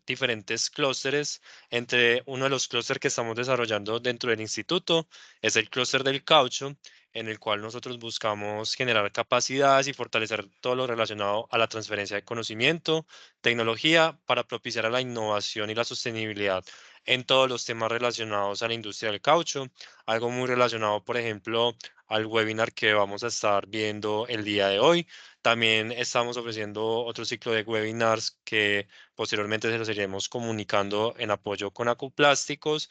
diferentes clústeres. Entre uno de los clústeres que estamos desarrollando dentro del instituto es el clúster del caucho, en el cual nosotros buscamos generar capacidades y fortalecer todo lo relacionado a la transferencia de conocimiento, tecnología, para propiciar a la innovación y la sostenibilidad en todos los temas relacionados a la industria del caucho. Algo muy relacionado, por ejemplo, al webinar que vamos a estar viendo el día de hoy. También estamos ofreciendo otro ciclo de webinars que posteriormente se los iremos comunicando en apoyo con Acuplásticos.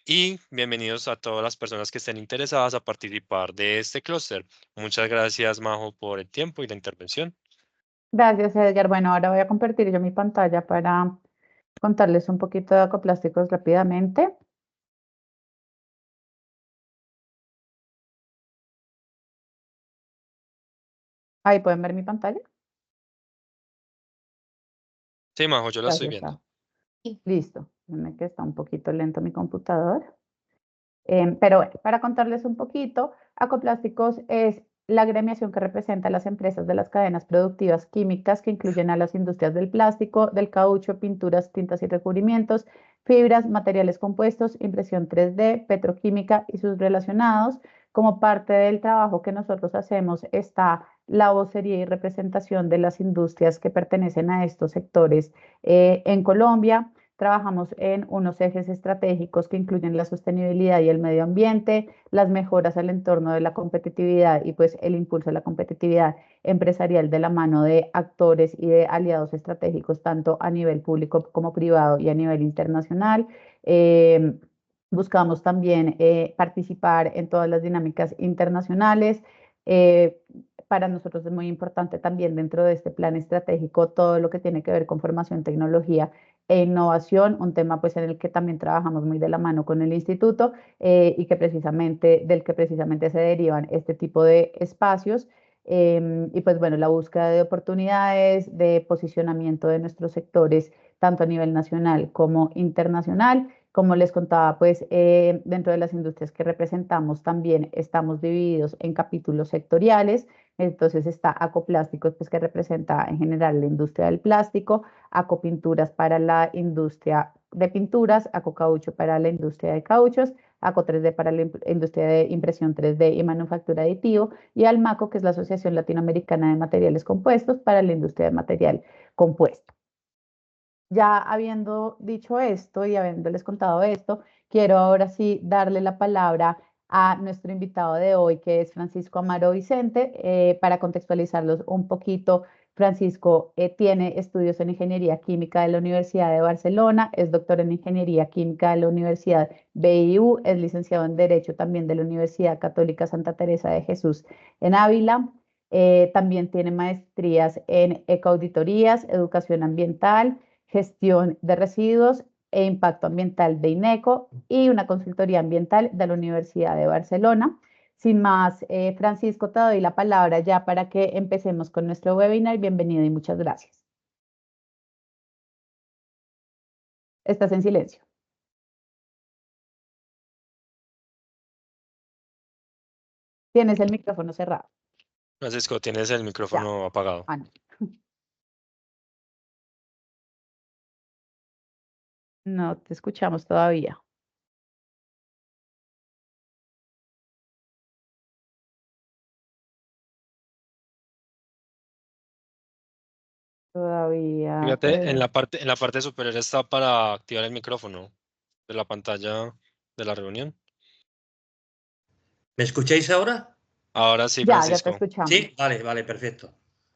Y bienvenidos a todas las personas que estén interesadas a participar de este clúster. Muchas gracias, Majo, por el tiempo y la intervención. Gracias, Edgar. Bueno, ahora voy a compartir yo mi pantalla para contarles un poquito de Acoplásticos rápidamente. Ahí pueden ver mi pantalla. Sí, Majo, yo la estoy Gracias. viendo. Listo. Déjenme que está un poquito lento mi computador. Pero bueno, para contarles un poquito, Acoplásticos es la agremiación que representa a las empresas de las cadenas productivas químicas que incluyen a las industrias del plástico, del caucho, pinturas, tintas y recubrimientos, fibras, materiales compuestos, impresión 3D, petroquímica y sus relacionados. Como parte del trabajo que nosotros hacemos está la vocería y representación de las industrias que pertenecen a estos sectores en Colombia. Trabajamos en unos ejes estratégicos que incluyen la sostenibilidad y el medio ambiente, las mejoras al entorno de la competitividad y pues el impulso a la competitividad empresarial de la mano de actores y de aliados estratégicos tanto a nivel público como privado y a nivel internacional. Buscamos también participar en todas las dinámicas internacionales. Eh, para nosotros es muy importante también dentro de este plan estratégico todo lo que tiene que ver con formación, tecnología e innovación, un tema pues en el que también trabajamos muy de la mano con el instituto y del que precisamente se derivan este tipo de espacios. Y pues bueno, la búsqueda de oportunidades, de posicionamiento de nuestros sectores, tanto a nivel nacional como internacional. Como les contaba, pues dentro de las industrias que representamos también estamos divididos en capítulos sectoriales. Entonces está Acoplásticos, pues que representa en general la industria del plástico, Acopinturas para la industria de pinturas, Acocaucho para la industria de cauchos, Aco 3D para la industria de impresión 3D y manufactura aditivo, y Almaco, que es la Asociación Latinoamericana de Materiales Compuestos para la industria de material compuesto. Ya habiendo dicho esto y habiéndoles contado esto, quiero ahora sí darle la palabra a nuestro invitado de hoy, que es Francisco Amaro Vicente. Para contextualizarlos un poquito, Francisco tiene estudios en Ingeniería Química de la Universidad de Barcelona, es doctor en Ingeniería Química de la Universidad BIU, es licenciado en Derecho también de la Universidad Católica Santa Teresa de Jesús en Ávila. También tiene maestrías en ecoauditorías, educación ambiental, gestión de residuos e impacto ambiental de INECO y una consultoría ambiental de la Universidad de Barcelona. Sin más, Francisco, te doy la palabra ya para que empecemos con nuestro webinar. Bienvenido y muchas gracias. Estás en silencio. Tienes el micrófono cerrado. Francisco, tienes el Ya. micrófono apagado. Ah, no. No te escuchamos todavía. Todavía, Fíjate, en la parte superior está para activar el micrófono de la pantalla de la reunión. ¿Me escucháis ahora? Ahora sí, ya te Francisco. escuchamos. Sí, vale, perfecto.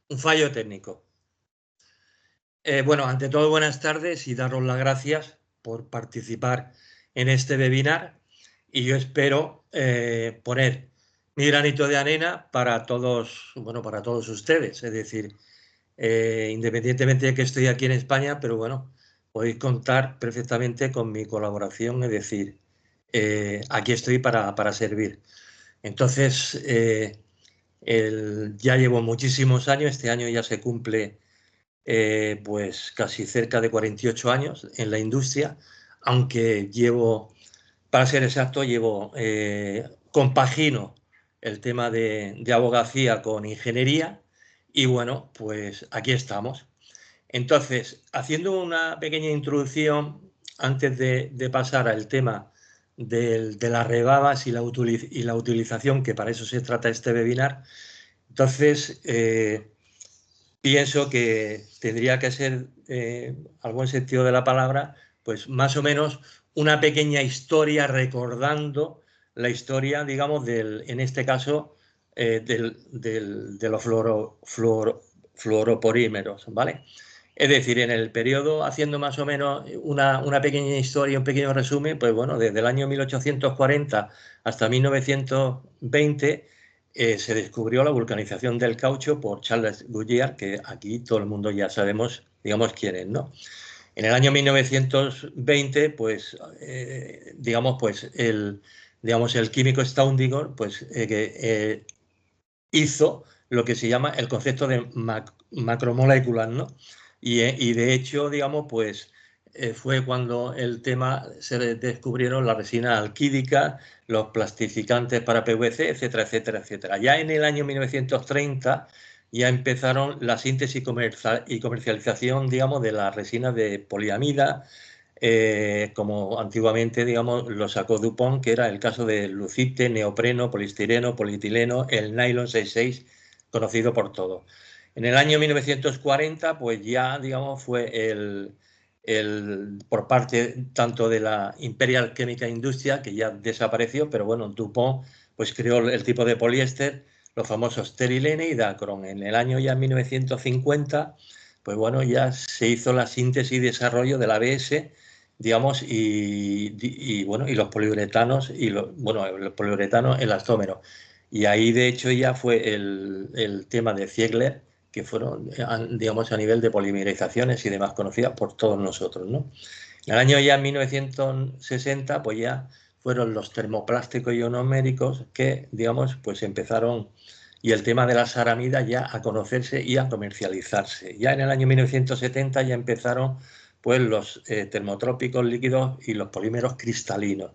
Un fallo técnico. Bueno, ante todo, buenas tardes y daros las gracias por participar en este webinar. Y yo espero poner mi granito de arena para todos, bueno, para todos ustedes. Es decir, independientemente de que estoy aquí en España, pero bueno, podéis contar perfectamente con mi colaboración. Es decir, aquí estoy para servir. Entonces, ya llevo muchísimos años, este año ya se cumple pues casi cerca de 48 años en la industria, aunque llevo, para ser exacto, compagino el tema de abogacía con ingeniería y bueno, pues aquí estamos. Entonces, haciendo una pequeña introducción antes de pasar al tema de las rebabas y la utilización, que para eso se trata este webinar, entonces pienso que tendría que ser, al buen sentido de la palabra, pues más o menos una pequeña historia recordando la historia, digamos, en este caso, de los fluoropolímeros, ¿vale? Es decir, en el periodo, haciendo más o menos una pequeña historia, un pequeño resumen, pues bueno, desde el año 1840 hasta 1920 se descubrió la vulcanización del caucho por Charles Goodyear, que aquí todo el mundo ya sabemos, digamos, quién es, ¿no? En el año 1920, pues, el químico Staudinger, pues, hizo lo que se llama el concepto de macromoléculas, ¿no? Y de hecho, digamos, pues fue cuando el tema se descubrieron la resina alquídica, los plastificantes para PVC, etcétera, etcétera, etcétera. Ya en el año 1930 ya empezaron la síntesis y comercialización, digamos, de las resinas de poliamida, como antiguamente, digamos, lo sacó DuPont, que era el caso de lucite, neopreno, polistireno, polietileno, el nylon 66, conocido por todos. En el año 1940, pues ya, digamos, fue por parte tanto de la Imperial Chemical Industria, que ya desapareció, pero bueno, DuPont pues creó el tipo de poliéster, los famosos terilene y dacron. En el año ya 1950, pues bueno, ya se hizo la síntesis y desarrollo de la ABS, digamos, y los poliuretanos, los poliuretanos elastómeros. Y ahí, de hecho, ya fue el tema de Ziegler, que fueron, digamos, a nivel de polimerizaciones y demás conocidas por todos nosotros, ¿no? En el año ya 1960, pues ya fueron los termoplásticos ionoméricos que, digamos, pues empezaron, y el tema de las aramidas ya a conocerse y a comercializarse. Ya en el año 1970 ya empezaron pues los termotrópicos líquidos y los polímeros cristalinos.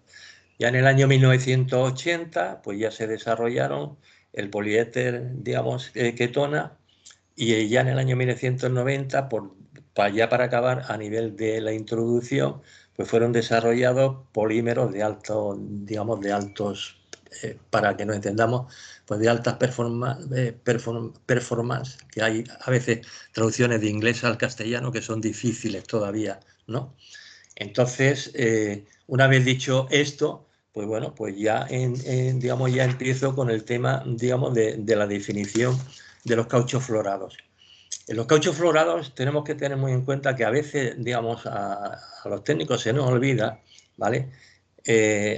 Ya en el año 1980 pues ya se desarrollaron el poliéter, digamos, ketona, y ya en el año 1990, ya para acabar a nivel de la introducción, pues fueron desarrollados polímeros de altos, digamos, de altos, para que nos entendamos, pues de altas performance, que hay a veces traducciones de inglés al castellano que son difíciles todavía, ¿no? Entonces, una vez dicho esto, pues bueno, pues ya, digamos, ya empiezo con el tema, digamos, de la definición de los cauchos florados. En los cauchos florados tenemos que tener muy en cuenta que a veces, digamos, a los técnicos se nos olvida, ¿vale?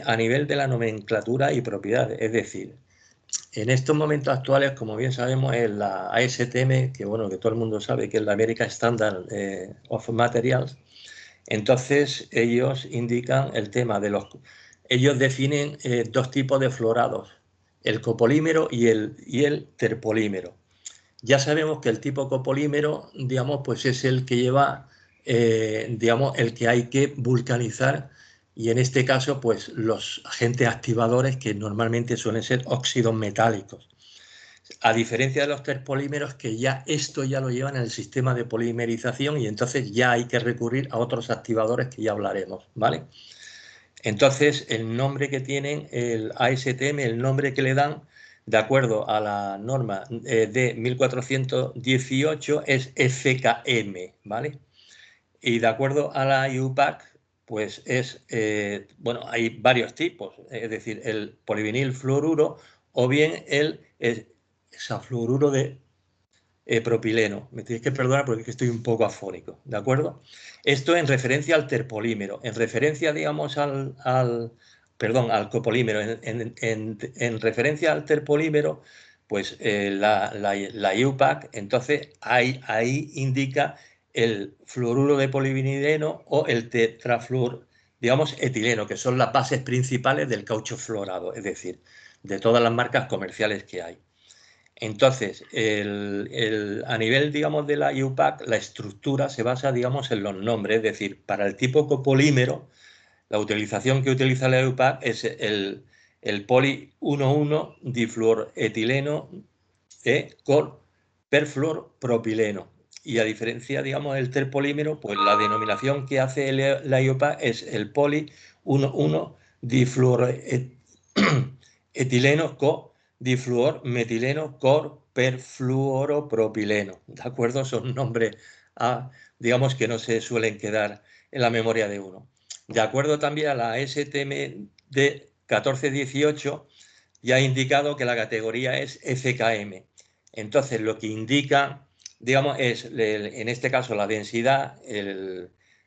A nivel de la nomenclatura y propiedades. Es decir, en estos momentos actuales, como bien sabemos, es la ASTM, que bueno, que todo el mundo sabe que es la American Standard of Materials. Entonces, ellos indican el tema de ellos definen dos tipos de florados, el copolímero y el terpolímero. Ya sabemos que el tipo copolímero, digamos, pues es el que lleva, digamos, el que hay que vulcanizar, y en este caso, pues los agentes activadores que normalmente suelen ser óxidos metálicos. A diferencia de los terpolímeros, que ya esto ya lo llevan en el sistema de polimerización, y entonces ya hay que recurrir a otros activadores que ya hablaremos, ¿vale? Entonces, el nombre que tienen, el ASTM, el nombre que le dan, de acuerdo a la norma de 1418, es FKM, ¿vale? Y de acuerdo a la IUPAC, pues es, bueno, hay varios tipos, es decir, el polivinil fluoruro o bien el hexafluoruro de propileno. Me tenéis que perdonar porque es que estoy un poco afónico, ¿de acuerdo? Esto en referencia al terpolímero, en referencia, digamos, al copolímero, en referencia al terpolímero, pues la IUPAC, entonces ahí indica el fluoruro de polivinileno o el tetrafluor, digamos, etileno, que son las bases principales del caucho florado, es decir, de todas las marcas comerciales que hay. Entonces, a nivel, digamos, de la IUPAC, la estructura se basa, digamos, en los nombres. Es decir, para el tipo copolímero, la utilización que utiliza la IUPAC es el poli 1,1-difluoretileno con perfluorpropileno. y a diferencia, digamos, del terpolímero, pues la denominación que hace la IOPA es el poli 1,1-difluoroetileno co-difluormetileno perfluoropropileno, ¿de acuerdo? Son nombres, digamos, que no se suelen quedar en la memoria de uno. De acuerdo también a la STM de 1418, ya ha indicado que la categoría es FKM. Entonces, lo que indica, digamos, es, en este caso, la densidad,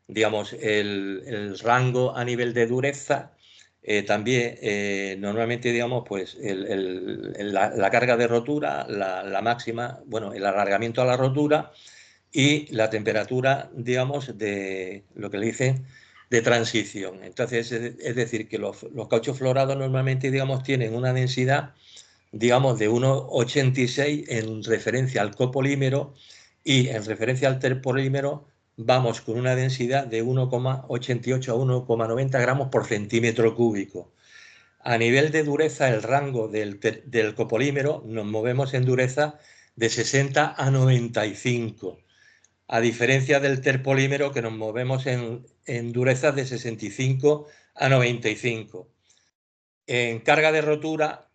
digamos, el rango a nivel de dureza, también, normalmente, digamos, pues, la carga de rotura, la máxima, bueno, el alargamiento a la rotura y la temperatura, digamos, de lo que le dicen de transición. Entonces, es decir, que los cauchos florados normalmente, digamos, tienen una densidad, digamos, de 1,86 en referencia al copolímero, y en referencia al terpolímero vamos con una densidad de 1,88 a 1,90 gramos por centímetro cúbico. A nivel de dureza, el rango del copolímero, nos movemos en dureza de 60 a 95. A diferencia del terpolímero, que nos movemos en durezas de 65 a 95. En carga de rotura,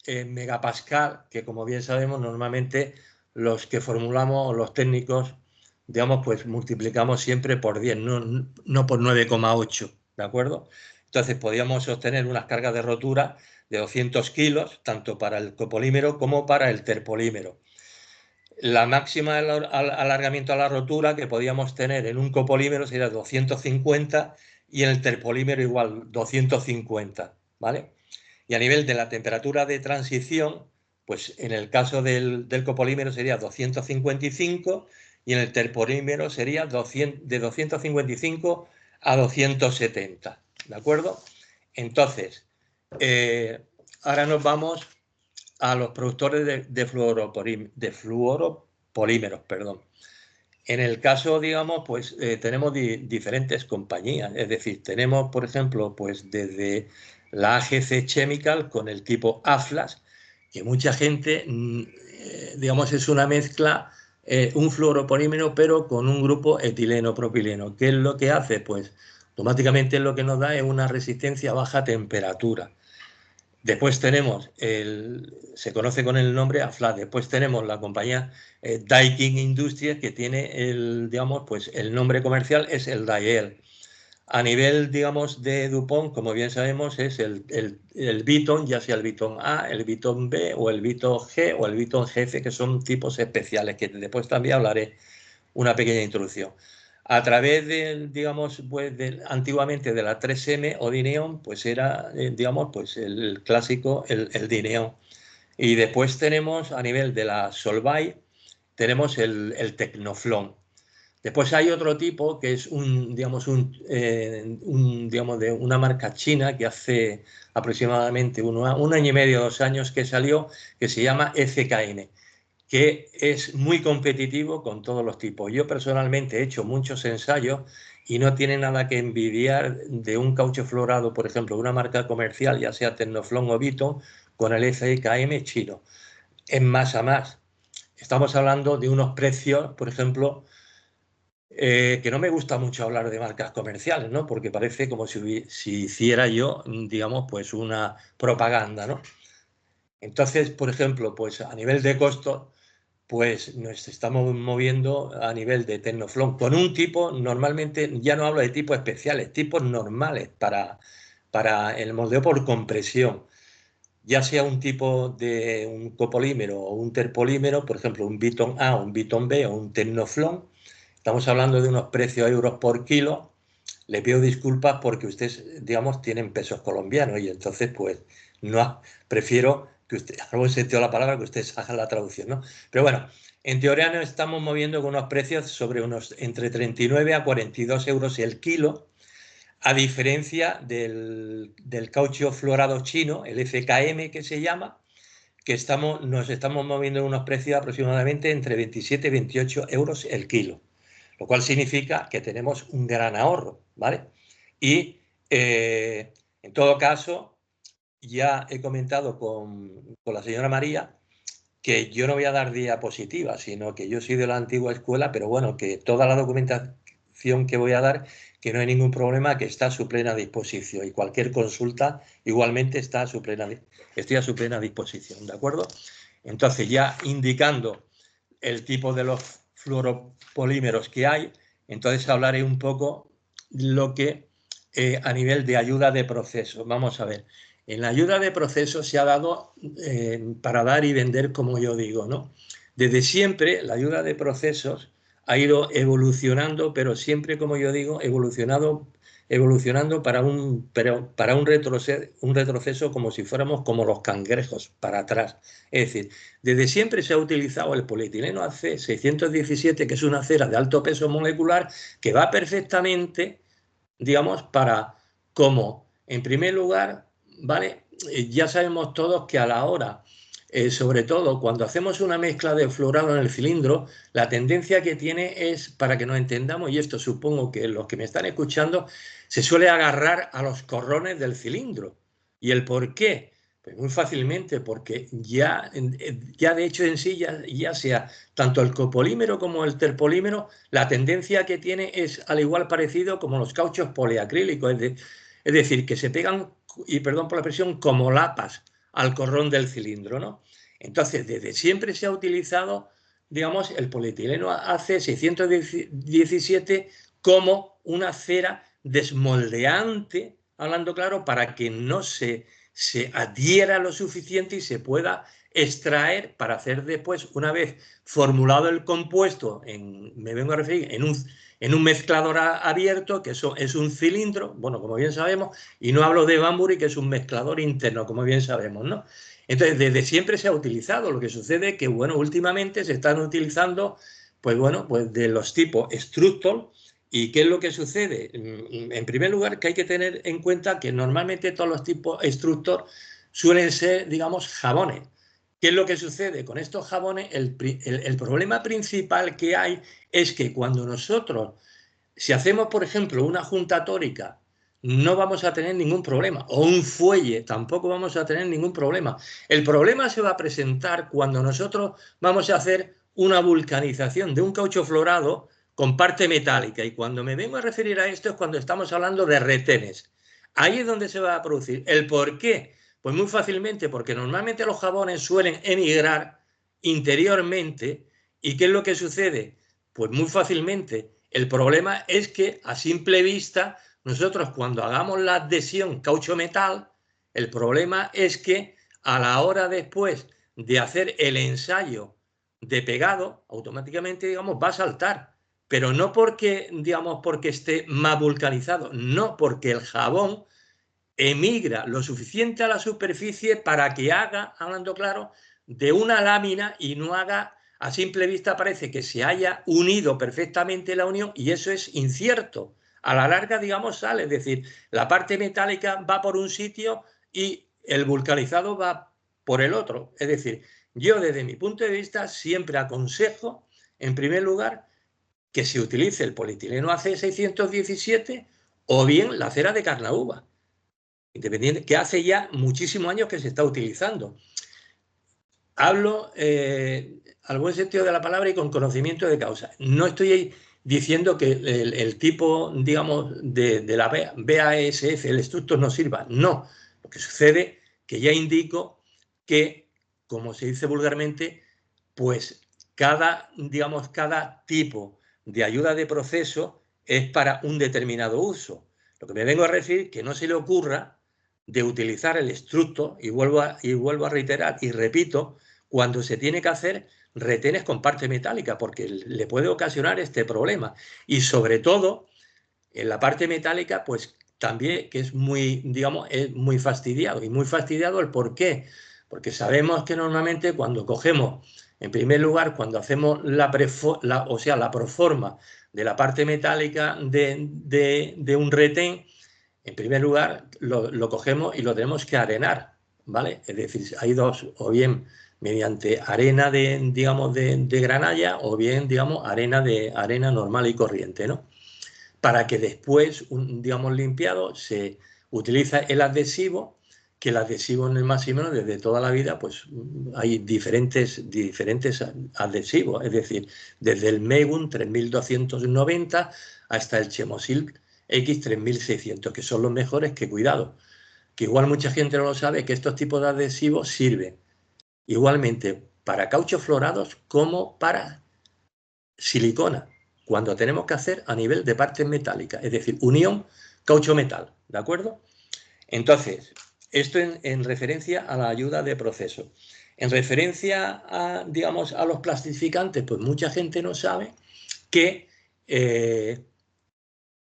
en megapascal, que como bien sabemos, normalmente los que formulamos, los técnicos, digamos, pues multiplicamos siempre por 10, no por 9,8, ¿de acuerdo? Entonces podríamos obtener unas cargas de rotura de 200 kilos, tanto para el copolímero como para el terpolímero. La máxima alargamiento a la rotura que podíamos tener en un copolímero sería 250 y en el terpolímero igual 250, ¿vale? Y a nivel de la temperatura de transición, pues en el caso del copolímero sería 255 y en el terpolímero sería de 255 a 270, ¿de acuerdo? Entonces, ahora nos vamos a los productores de fluoropolímeros, perdón. En el caso, digamos, pues tenemos diferentes compañías, es decir, tenemos, por ejemplo, pues desde la AGC Chemical con el tipo AFLAS, que mucha gente, digamos, es una mezcla, un fluoropolímero, pero con un grupo etileno-propileno. ¿Qué es lo que hace? Pues automáticamente lo que nos da es una resistencia a baja temperatura. Después tenemos, se conoce con el nombre AFLAS. Después tenemos la compañía Daikin Industries, que tiene digamos, pues el nombre comercial es el Dael. A nivel, digamos, de DuPont, como bien sabemos, es el Viton, ya sea el Viton A, el Viton B o el Viton G o el Viton GF, que son tipos especiales, que después también hablaré una pequeña introducción. A través de, digamos, pues antiguamente de la 3M o Dineon, pues era, digamos, pues el clásico, el Dineon. Y después tenemos, a nivel de la Solvay, tenemos el Tecnoflon. Después hay otro tipo que es digamos, digamos, de una marca china que hace aproximadamente un año y medio, 2 años que salió, que se llama FKN, que es muy competitivo con todos los tipos. Yo personalmente he hecho muchos ensayos y no tiene nada que envidiar de un caucho florado, por ejemplo, una marca comercial, ya sea Tecnoflon o Viton, con el FKM chino. En más a más. Estamos hablando de unos precios, por ejemplo, que no me gusta mucho hablar de marcas comerciales, ¿no? Porque parece como si hiciera yo, digamos, pues una propaganda, ¿no? Entonces, por ejemplo, pues a nivel de costo, pues nos estamos moviendo a nivel de Tecnoflon con un tipo, normalmente, ya no hablo de tipos especiales, tipos normales para el moldeo por compresión, ya sea un tipo de un copolímero o un terpolímero, por ejemplo, un Viton A, un Viton B o un Tecnoflon. Estamos hablando de unos precios euros por kilo. Le pido disculpas porque ustedes, digamos, tienen pesos colombianos y entonces, pues, no prefiero que usted, a buen sentido de la palabra, que ustedes hagan la traducción, ¿no? Pero bueno, en teoría nos estamos moviendo con unos precios sobre unos entre 39 a 42 euros el kilo, a diferencia del caucho florado chino, el FKM que se llama, que nos estamos moviendo en unos precios aproximadamente entre 27 y 28 euros el kilo, lo cual significa que tenemos un gran ahorro, ¿vale? Y en todo caso, ya he comentado con la señora María que yo no voy a dar diapositivas, sino que yo soy de la antigua escuela, pero bueno, que toda la documentación que voy a dar, que no hay ningún problema, que está a su plena disposición, y cualquier consulta igualmente estoy a su plena disposición, ¿de acuerdo? Entonces, ya indicando el tipo de los fluoropolímeros que hay, entonces hablaré un poco lo que a nivel de ayuda de proceso. Vamos a ver. En la ayuda de proceso se ha dado para dar y vender, como yo digo, ¿no? Desde siempre la ayuda de procesos ha ido evolucionando, pero siempre, como yo digo, evolucionando para un retroceso como si fuéramos como los cangrejos, para atrás. Es decir, desde siempre se ha utilizado el polietileno AC 617, que es una cera de alto peso molecular que va perfectamente, digamos, para como, en primer lugar, ¿vale? Ya sabemos todos que a la hora, sobre todo cuando hacemos una mezcla de fluorado en el cilindro, la tendencia que tiene es, para que nos entendamos, y esto supongo que los que me están escuchando, se suele agarrar a los corrones del cilindro. ¿Y el por qué? Pues muy fácilmente, porque ya de hecho en sí, ya sea tanto el copolímero como el terpolímero, la tendencia que tiene es al igual parecido como los cauchos poliacrílicos, es decir, que se pegan, y perdón por la expresión, como lapas al corrón del cilindro, ¿no? Entonces, desde siempre se ha utilizado, digamos, el polietileno AC 617 como una cera desmoldeante, hablando claro, para que no se adhiera lo suficiente y se pueda extraer para hacer después, una vez formulado el compuesto, me vengo a referir, en un mezclador abierto, que eso es un cilindro, bueno, como bien sabemos, y no hablo de Banbury, que es un mezclador interno, como bien sabemos, ¿no? Entonces, desde siempre se ha utilizado. Lo que sucede es que, bueno, últimamente se están utilizando, pues bueno, pues de los tipos Structol. ¿Y qué es lo que sucede? En primer lugar, que hay que tener en cuenta que normalmente todos los tipos Structor suelen ser, digamos, jabones. ¿Qué es lo que sucede? Con estos jabones, el problema principal que hay es que cuando nosotros, si hacemos, por ejemplo, una junta tórica, no vamos a tener ningún problema, o un fuelle, tampoco vamos a tener ningún problema. El problema se va a presentar cuando nosotros vamos a hacer una vulcanización de un caucho fluorado con parte metálica, y cuando me vengo a referir a esto es cuando estamos hablando de retenes. Ahí es donde se va a producir. ¿El por qué? Pues muy fácilmente, porque normalmente los jabones suelen emigrar interiormente. ¿Y qué es lo que sucede? Pues muy fácilmente. El problema es que a simple vista, nosotros cuando hagamos la adhesión caucho-metal, el problema es que a la hora después de hacer el ensayo de pegado, automáticamente, digamos, va a saltar. Pero no porque, digamos, porque esté más vulcanizado, no, porque el jabón emigra lo suficiente a la superficie para que haga, hablando claro, de una lámina y no haga, a simple vista parece que se haya unido perfectamente la unión, y eso es incierto. A la larga, digamos, sale, es decir, la parte metálica va por un sitio y el vulcanizado va por el otro. Es decir, yo desde mi punto de vista siempre aconsejo, en primer lugar, que se utilice el polietileno AC 617 o bien la cera de carnauba, independiente, que hace ya muchísimos años que se está utilizando. Hablo al buen sentido de la palabra y con conocimiento de causa. No estoy diciendo que el tipo, digamos, de la BASF, el Structor, no sirva. No. Lo que sucede es que ya indico que, como se dice vulgarmente, pues digamos, cada tipo de ayuda de proceso es para un determinado uso. Lo que me vengo a referir, que no se le ocurra de utilizar el Structor, y vuelvo a reiterar y repito, cuando se tiene que hacer retenes con parte metálica, porque le puede ocasionar este problema. Y sobre todo, en la parte metálica, pues también, que es muy, digamos, es muy fastidiado. Y muy fastidiado el por qué. Porque sabemos que normalmente cuando cogemos, en primer lugar, cuando hacemos la proforma de la parte metálica de un retén, en primer lugar lo cogemos y lo tenemos que arenar, ¿vale? Es decir, hay dos, o bien mediante arena digamos, de granalla, o bien, digamos, arena normal y corriente, ¿no? Para que después, digamos, limpiado, se utiliza el adhesivo, que el adhesivo en el máximo desde toda la vida, pues hay diferentes adhesivos, es decir, desde el Megun 3290 hasta el Chemosil X 3600, que son los mejores, que cuidado, que igual mucha gente no lo sabe, que estos tipos de adhesivos sirven igualmente para cauchos florados como para silicona, cuando tenemos que hacer a nivel de partes metálicas, es decir, unión caucho-metal, ¿de acuerdo? Entonces, esto en referencia a la ayuda de proceso. En referencia a, digamos, a los plastificantes, pues mucha gente no sabe que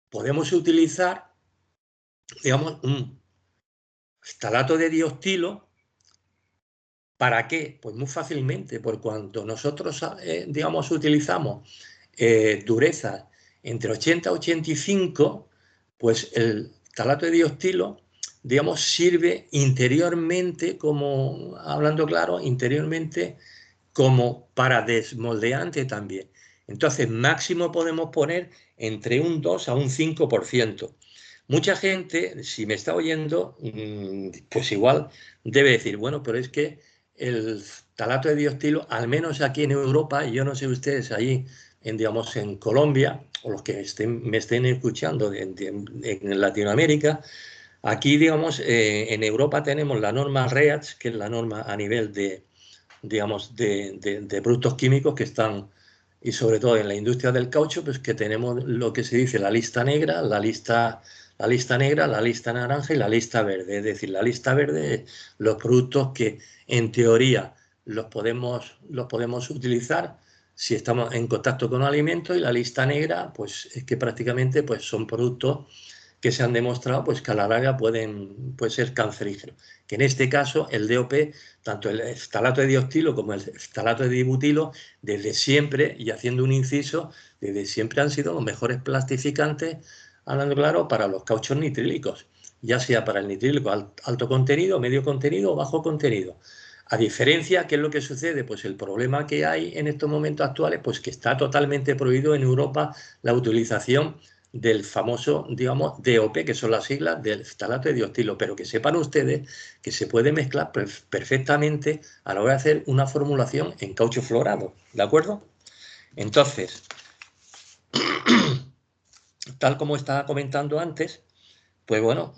podemos utilizar, digamos, un ftalato de dioxtilo. ¿Para qué? Pues muy fácilmente, por cuanto nosotros, digamos, utilizamos durezas entre 80 y 85, pues el ftalato de dioxtilo, digamos, sirve interiormente, como, hablando claro, interiormente como para desmoldeante también. Entonces, máximo podemos poner entre un 2 a un 5%. Mucha gente, si me está oyendo, pues igual debe decir, bueno, pero es que el ftalato de dioxtilo, al menos aquí en Europa, y yo no sé ustedes allí, digamos, en Colombia, o los que me estén escuchando en Latinoamérica, aquí, digamos, en Europa tenemos la norma REACH, que es la norma a nivel de, digamos, de productos químicos que están, y sobre todo en la industria del caucho, pues que tenemos lo que se dice la lista negra, la lista negra, la lista naranja y la lista verde. Es decir, la lista verde, los productos que en teoría los podemos utilizar si estamos en contacto con alimentos, y la lista negra, pues es que prácticamente pues, son productos que se han demostrado pues, que a la larga pueden ser cancerígenos. Que en este caso el DOP, tanto el ftalato de dioxtilo como el ftalato de dibutilo, desde siempre, y haciendo un inciso, desde siempre han sido los mejores plastificantes, hablando claro, para los cauchos nitrílicos, ya sea para el nitrílico alto contenido, medio contenido o bajo contenido. A diferencia, ¿qué es lo que sucede? Pues el problema que hay en estos momentos actuales, pues que está totalmente prohibido en Europa la utilización del famoso, digamos, DOP, que son las siglas del ftalato de dioxtilo, pero que sepan ustedes que se puede mezclar perfectamente a la hora de hacer una formulación en caucho florado, ¿de acuerdo? Entonces, tal como estaba comentando antes, pues bueno,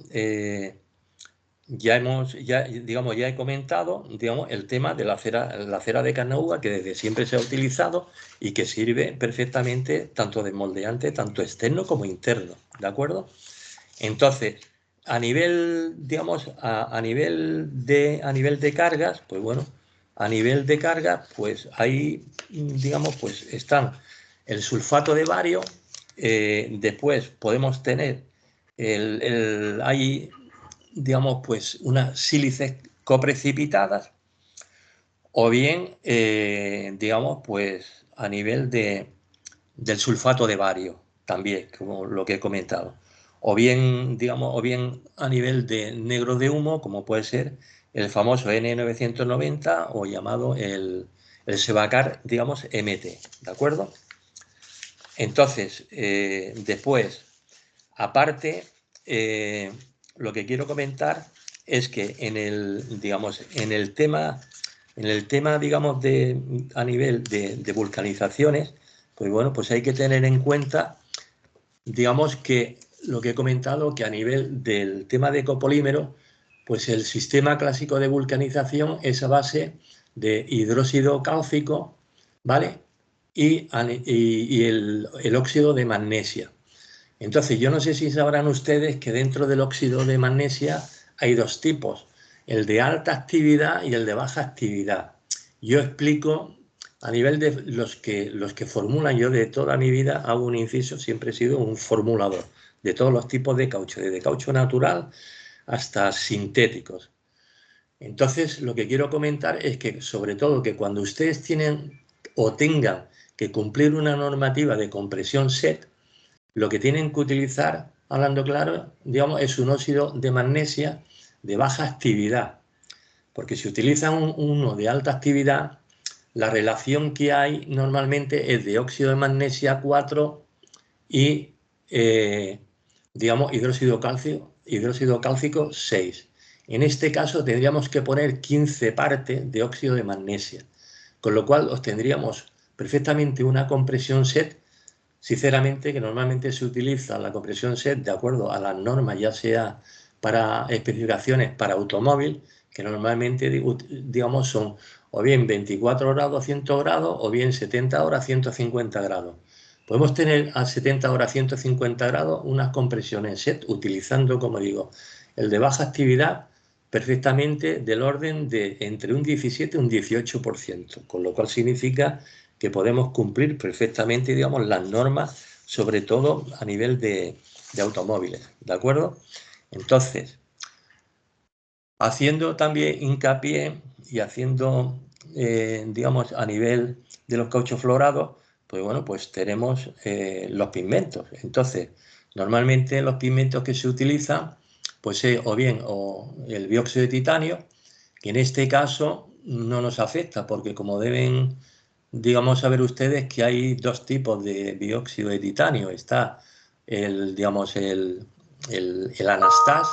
ya he comentado, digamos, el tema de la cera de Canauga, que desde siempre se ha utilizado y que sirve perfectamente tanto de moldeante, tanto externo como interno, ¿de acuerdo? Entonces, a nivel, digamos, a nivel de cargas, pues bueno, a nivel de cargas, pues ahí, digamos, pues están el sulfato de bario, después podemos tener hay, digamos, pues unas sílices coprecipitadas, o bien, digamos, pues a nivel del sulfato de bario, también, como lo que he comentado. O bien, digamos, o bien a nivel de negro de humo, como puede ser el famoso N990 o llamado el Sebacar, digamos, MT, ¿de acuerdo? Entonces, después, aparte, lo que quiero comentar es que en el, digamos, en el tema, digamos, a nivel de vulcanizaciones, pues bueno, pues hay que tener en cuenta, digamos, que lo que he comentado, que a nivel del tema de copolímero, pues el sistema clásico de vulcanización es a base de hidróxido cálcico, ¿vale? Y el óxido de magnesia. Entonces, yo no sé si sabrán ustedes que dentro del óxido de magnesia hay dos tipos, el de alta actividad y el de baja actividad. Yo explico a nivel de los que formulan, yo de toda mi vida hago un inciso, siempre he sido un formulador de todos los tipos de caucho, desde caucho natural hasta sintéticos. Entonces, lo que quiero comentar es que, sobre todo, que cuando ustedes tienen o tengan que cumplir una normativa de compresión SET, lo que tienen que utilizar, hablando claro, digamos, es un óxido de magnesia de baja actividad. Porque si utilizan uno de alta actividad, la relación que hay normalmente es de óxido de magnesia 4 y, digamos, hidróxido cálcico 6. En este caso tendríamos que poner 15 partes de óxido de magnesia, con lo cual obtendríamos perfectamente una compresión SET, sinceramente, que normalmente se utiliza la compresión SET de acuerdo a las normas, ya sea para especificaciones para automóvil, que normalmente, digamos, son o bien 24 grados a 100 grados o bien 70 horas a 150 grados. Podemos tener a 70 horas a 150 grados unas compresiones SET utilizando, como digo, el de baja actividad perfectamente del orden de entre un 17 y un 18%, con lo cual significa que podemos cumplir perfectamente, digamos, las normas, sobre todo a nivel de automóviles, ¿de acuerdo? Entonces, haciendo también hincapié y haciendo, digamos, a nivel de los cauchos florados, pues bueno, pues tenemos los pigmentos. Entonces, normalmente los pigmentos que se utilizan, pues o bien el dióxido de titanio, que en este caso no nos afecta, porque como deben, digamos, saber ustedes que hay dos tipos de dióxido de titanio. Está digamos, el anastas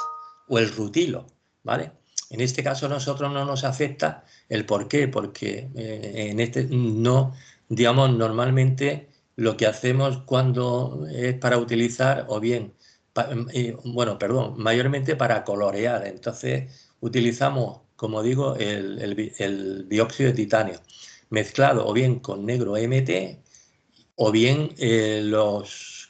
o el rutilo, ¿vale? En este caso a nosotros no nos afecta. ¿El por qué? Porque en este no, digamos, normalmente lo que hacemos cuando es para utilizar o bien, bueno, perdón, mayormente para colorear. Entonces utilizamos, como digo, el dióxido de titanio mezclado o bien con negro MT o bien los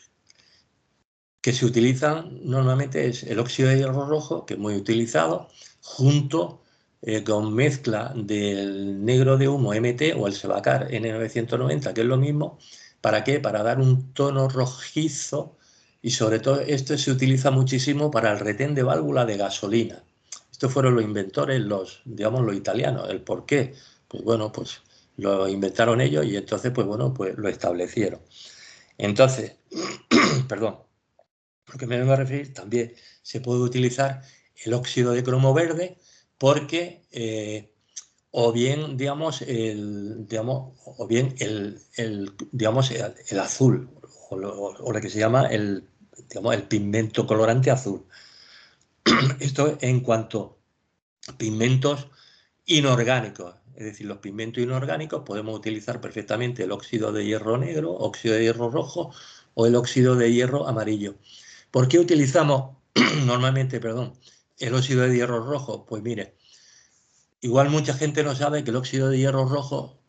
que se utilizan normalmente es el óxido de hierro rojo, que es muy utilizado, junto con mezcla del negro de humo MT o el Sebacar N990, que es lo mismo. ¿Para qué? Para dar un tono rojizo, y sobre todo esto se utiliza muchísimo para el retén de válvula de gasolina. Estos fueron los inventores, digamos, los italianos. ¿El por qué? Pues bueno, pues lo inventaron ellos y entonces, pues bueno, pues lo establecieron. Entonces, perdón, lo que me vengo a referir, también se puede utilizar el óxido de cromo verde porque, o bien, digamos, o bien digamos, el azul, o lo que se llama digamos, el pigmento colorante azul. Esto en cuanto a pigmentos inorgánicos, es decir, los pigmentos inorgánicos podemos utilizar perfectamente el óxido de hierro negro, óxido de hierro rojo o el óxido de hierro amarillo. ¿Por qué utilizamos normalmente, perdón, el óxido de hierro rojo? Pues mire, igual mucha gente no sabe que el óxido de hierro rojo,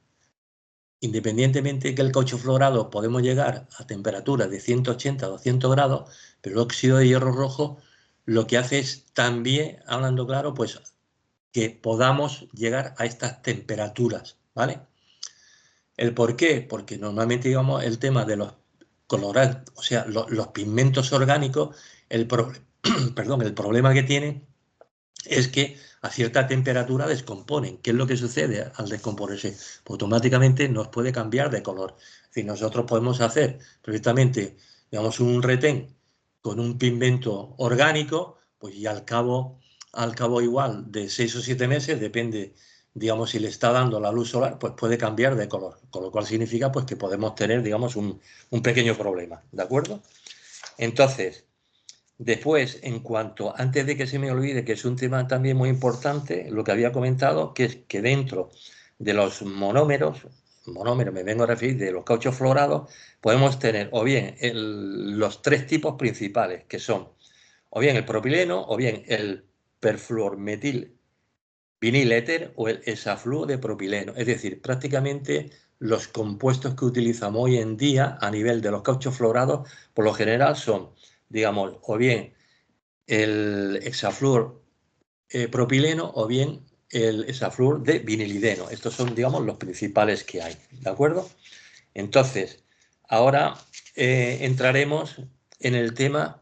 independientemente de que el caucho florado podemos llegar a temperaturas de 180 a 200 grados, pero el óxido de hierro rojo lo que hace es también, hablando claro, pues que podamos llegar a estas temperaturas, ¿vale? ¿El por qué? Porque normalmente, digamos, el tema de los colorantes, o sea, los pigmentos orgánicos, perdón, el problema que tienen es que a cierta temperatura descomponen. ¿Qué es lo que sucede al descomponerse? Pues automáticamente nos puede cambiar de color. Es decir, nosotros podemos hacer perfectamente, digamos, un retén con un pigmento orgánico, pues y al cabo igual de 6 o 7 meses, depende, digamos, si le está dando la luz solar, pues puede cambiar de color. Con lo cual significa pues que podemos tener, digamos, un pequeño problema. ¿De acuerdo? Entonces, después, antes de que se me olvide, que es un tema también muy importante, lo que había comentado, que es que dentro de los monómeros me vengo a referir de los cauchos florados, podemos tener o bien los tres tipos principales, que son o bien el propileno, o bien el perfluormetil viniléter o el hexafluo de propileno. Es decir, prácticamente los compuestos que utilizamos hoy en día a nivel de los cauchos florados, por lo general son, digamos, o bien el hexafluor propileno o bien el hexafluor de vinilideno. Estos son, digamos, los principales que hay, ¿de acuerdo? Entonces, ahora entraremos en el tema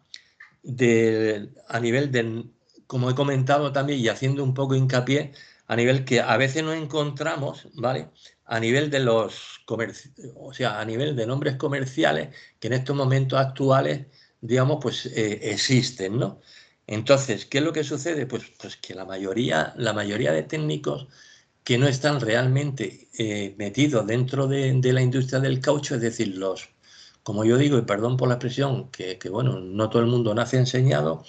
a nivel de, como he comentado también y haciendo un poco hincapié, a nivel que a veces nos encontramos, ¿vale? A nivel de o sea, a nivel de nombres comerciales que en estos momentos actuales, digamos, pues existen, ¿no? Entonces, ¿qué es lo que sucede? Pues que la mayoría de técnicos que no están realmente metidos dentro de la industria del caucho, es decir, como yo digo, y perdón por la expresión, que bueno, no todo el mundo nace enseñado,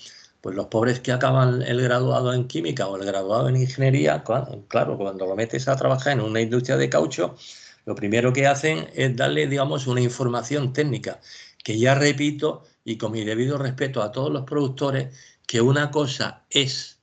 pues los pobres que acaban el graduado en química o el graduado en ingeniería, claro, cuando lo metes a trabajar en una industria de caucho, lo primero que hacen es darle, digamos, una información técnica, que ya repito, y con mi debido respeto a todos los productores, que una cosa es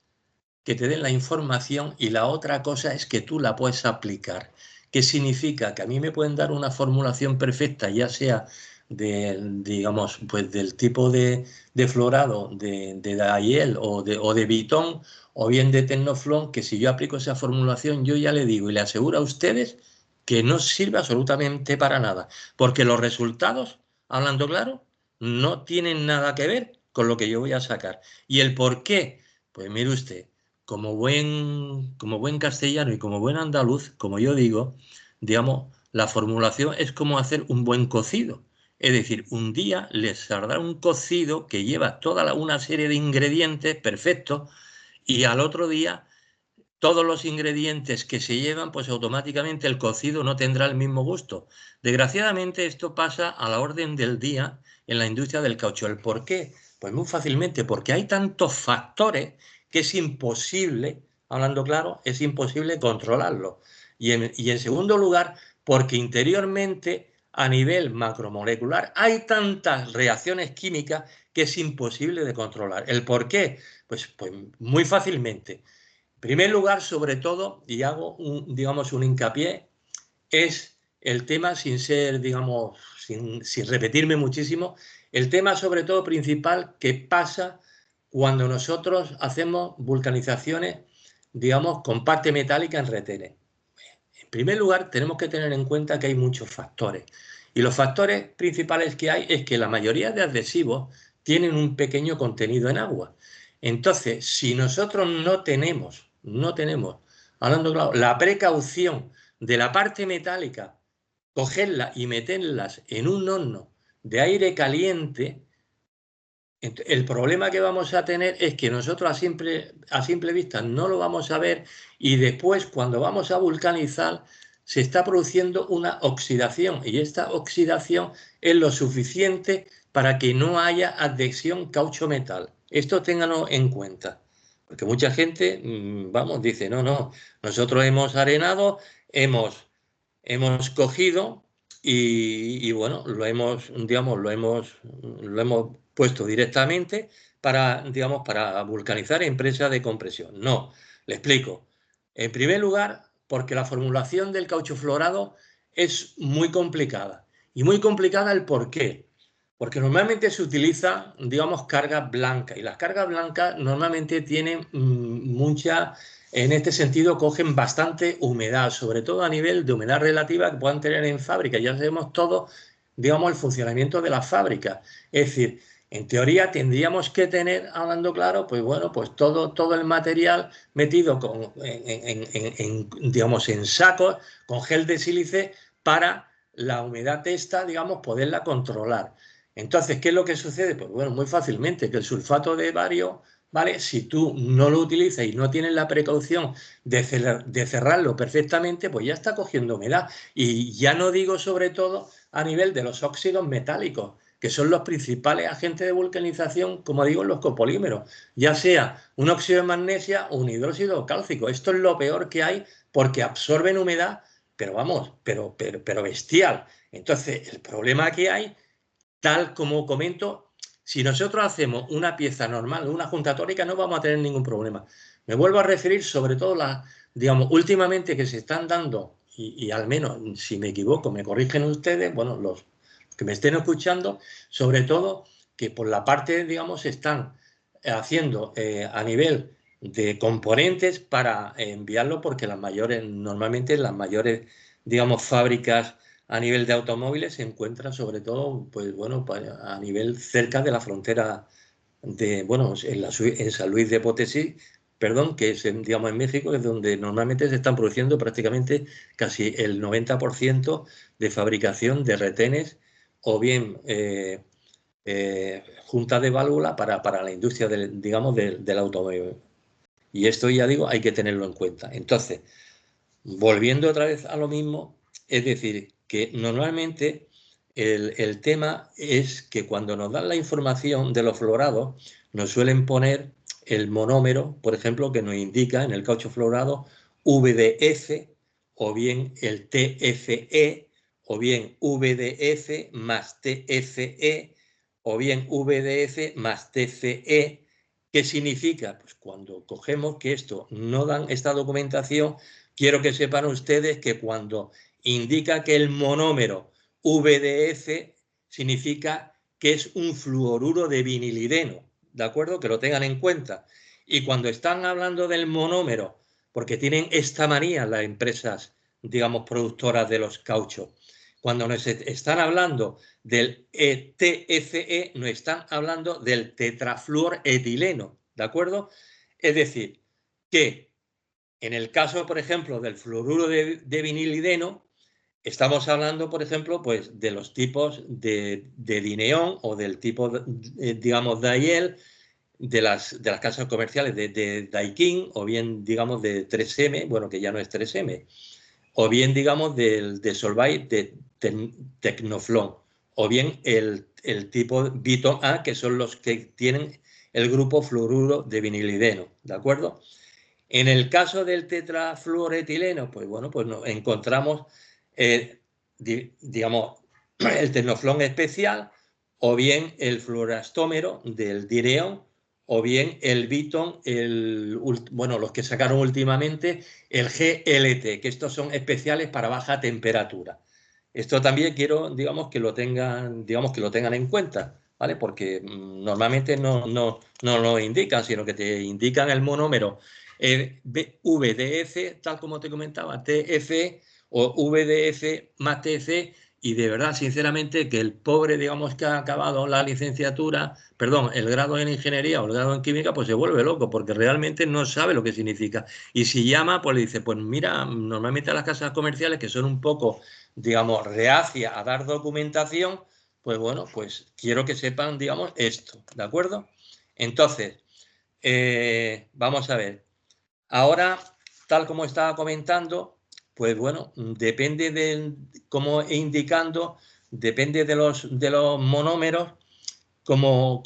que te den la información y la otra cosa es que tú la puedes aplicar. ¿Qué significa? Que a mí me pueden dar una formulación perfecta, ya sea digamos, pues del tipo de florado de Dayel o de Vitón, o bien de Tecnoflon, que si yo aplico esa formulación, yo ya le digo y le aseguro a ustedes que no sirve absolutamente para nada, porque los resultados, hablando claro, no tienen nada que ver con lo que yo voy a sacar. ¿Y el por qué? Pues mire usted, como buen castellano y como buen andaluz, como yo digo, digamos, la formulación es como hacer un buen cocido. Es decir, un día les saldrá un cocido que lleva toda una serie de ingredientes perfectos y al otro día todos los ingredientes que se llevan, pues automáticamente el cocido no tendrá el mismo gusto. Desgraciadamente esto pasa a la orden del día en la industria del caucho. ¿El por qué? Pues muy fácilmente, porque hay tantos factores que es imposible, hablando claro, es imposible controlarlo. Y en segundo lugar, porque interiormente, a nivel macromolecular, hay tantas reacciones químicas que es imposible de controlar. ¿El por qué? Pues muy fácilmente. En primer lugar, sobre todo, y hago digamos, un hincapié, es el tema, sin ser, digamos, sin repetirme muchísimo, el tema sobre todo principal que pasa cuando nosotros hacemos vulcanizaciones, digamos, con parte metálica en retenes. En primer lugar, tenemos que tener en cuenta que hay muchos factores. Y los factores principales que hay es que la mayoría de adhesivos tienen un pequeño contenido en agua. Entonces, si nosotros no tenemos, hablando claro, la precaución de la parte metálica, cogerla y meterlas en un horno de aire caliente, el problema que vamos a tener es que nosotros a simple vista no lo vamos a ver y después cuando vamos a vulcanizar se está produciendo una oxidación y esta oxidación es lo suficiente para que no haya adhesión caucho-metal. Esto ténganlo en cuenta, porque mucha gente, vamos, dice, no, nosotros hemos arenado, hemos cogido y bueno, digamos, lo hemos puesto directamente para, digamos, para vulcanizar empresas de compresión. No, le explico. En primer lugar, porque la formulación del caucho florado es muy complicada. Y muy complicada el por qué. Porque normalmente se utiliza, digamos, carga blanca. Y las cargas blancas normalmente tienen mucha, en este sentido, cogen bastante humedad, sobre todo a nivel de humedad relativa que puedan tener en fábrica. Ya sabemos todo, digamos, el funcionamiento de la fábrica. Es decir, en teoría tendríamos que tener, hablando claro, pues bueno, pues todo el material metido digamos, en sacos con gel de sílice para la humedad esta, digamos, poderla controlar. Entonces, ¿qué es lo que sucede? Pues bueno, muy fácilmente, que el sulfato de bario, ¿vale? Si tú no lo utilizas y no tienes la precaución de cerrarlo perfectamente, pues ya está cogiendo humedad. Y ya no digo sobre todo a nivel de los óxidos metálicos, que son los principales agentes de vulcanización, como digo, en los copolímeros, ya sea un óxido de magnesia o un hidróxido cálcico. Esto es lo peor que hay porque absorben humedad, pero vamos, pero bestial. Entonces, el problema que hay, tal como comento, si nosotros hacemos una pieza normal, una junta tórica, no vamos a tener ningún problema. Me vuelvo a referir sobre todo digamos, últimamente que se están dando, y al menos, si me equivoco, me corrigen ustedes, bueno, los que me estén escuchando, sobre todo que por la parte, digamos, están haciendo a nivel de componentes para enviarlo, porque normalmente las mayores, digamos, fábricas a nivel de automóviles se encuentran sobre todo, pues bueno, a nivel cerca de la frontera de, bueno, en San Luis de Potosí, perdón, que es, digamos, en México, es donde normalmente se están produciendo prácticamente casi el 90% de fabricación de retenes o bien junta de válvula para la industria, digamos, del automóvil. Y esto, ya digo, hay que tenerlo en cuenta. Entonces, volviendo otra vez a lo mismo, es decir, que normalmente el tema es que cuando nos dan la información de los florados, nos suelen poner el monómero, por ejemplo, que nos indica en el caucho fluorado VDF, o bien el TFE, o bien VDF más TFE, o bien VDF más TFE. ¿Qué significa? Pues cuando cogemos que esto no dan esta documentación, quiero que sepan ustedes que cuando indica que el monómero VDF significa que es un fluoruro de vinilideno, ¿de acuerdo? Que lo tengan en cuenta. Y cuando están hablando del monómero, porque tienen esta manía las empresas, digamos, productoras de los cauchos, cuando nos están hablando del TFE, nos están hablando del tetrafluoretileno, ¿de acuerdo? Es decir, que en el caso, por ejemplo, del fluoruro de vinilideno, estamos hablando, por ejemplo, pues, de los tipos de dineón o del tipo, digamos, Daiel, de las casas comerciales de Daikin, o bien, digamos, de 3M, bueno, que ya no es 3M, o bien, digamos, de Solvay, de Tecnoflon, o bien el tipo Viton A, que son los que tienen el grupo fluoruro de vinilideno, ¿de acuerdo? En el caso del tetrafluoretileno, pues bueno, pues nos encontramos, digamos, el tecnoflón especial, o bien el fluorastómero del dineón, o bien el Viton, bueno, los que sacaron últimamente, el GLT, que estos son especiales para baja temperatura. Esto también quiero, digamos, que lo tengan en cuenta, ¿vale? Porque normalmente no lo indican, sino que te indican el monómero VDF, tal como te comentaba, TFE o VDF más TFE, y de verdad, sinceramente, que el pobre, digamos, que ha acabado la licenciatura, perdón, el grado en ingeniería o el grado en química, pues se vuelve loco, porque realmente no sabe lo que significa. Y si llama, pues le dice, pues mira, normalmente a las casas comerciales, que son un poco, digamos, reacias a dar documentación, pues bueno, pues quiero que sepan, digamos, esto, ¿de acuerdo? Entonces, vamos a ver. Ahora, tal como estaba comentando, pues bueno, depende de, como he indicando, depende de los monómeros, como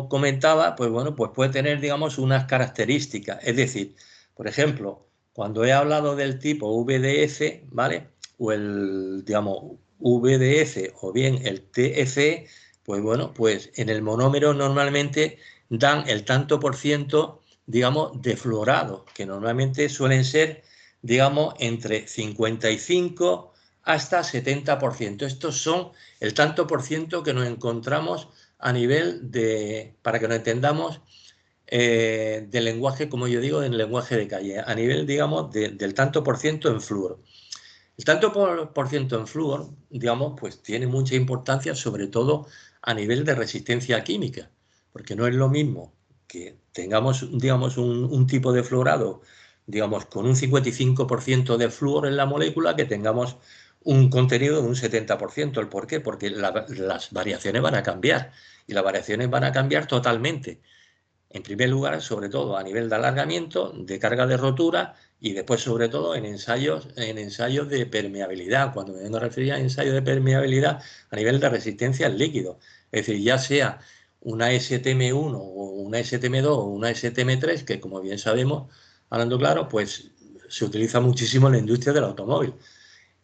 comentaba, pues bueno, pues puede tener, digamos, unas características. Es decir, por ejemplo, cuando he hablado del tipo VDF, ¿vale? O el, digamos, VDF o bien el TFE, pues bueno, pues en el monómero normalmente dan el tanto por ciento, digamos, de fluorado, que normalmente suelen ser, digamos, entre 55 hasta 70%. Estos son el tanto por ciento que nos encontramos a nivel de, para que nos entendamos, del lenguaje, como yo digo, del lenguaje de calle, a nivel, digamos, del tanto por ciento en flúor. El tanto por ciento en flúor, digamos, pues tiene mucha importancia, sobre todo a nivel de resistencia química, porque no es lo mismo que tengamos, digamos, un tipo de fluorado, digamos, con un 55% de flúor en la molécula, que tengamos un contenido de un 70%. ¿El por qué? Porque las variaciones van a cambiar, y las variaciones van a cambiar totalmente. En primer lugar, sobre todo a nivel de alargamiento, de carga de rotura, y después, sobre todo, en ensayos de permeabilidad. Cuando me vengo a referir a ensayos de permeabilidad, a nivel de resistencia al líquido. Es decir, ya sea una STM1 o una STM2 o una STM3, que como bien sabemos, hablando claro, pues se utiliza muchísimo en la industria del automóvil.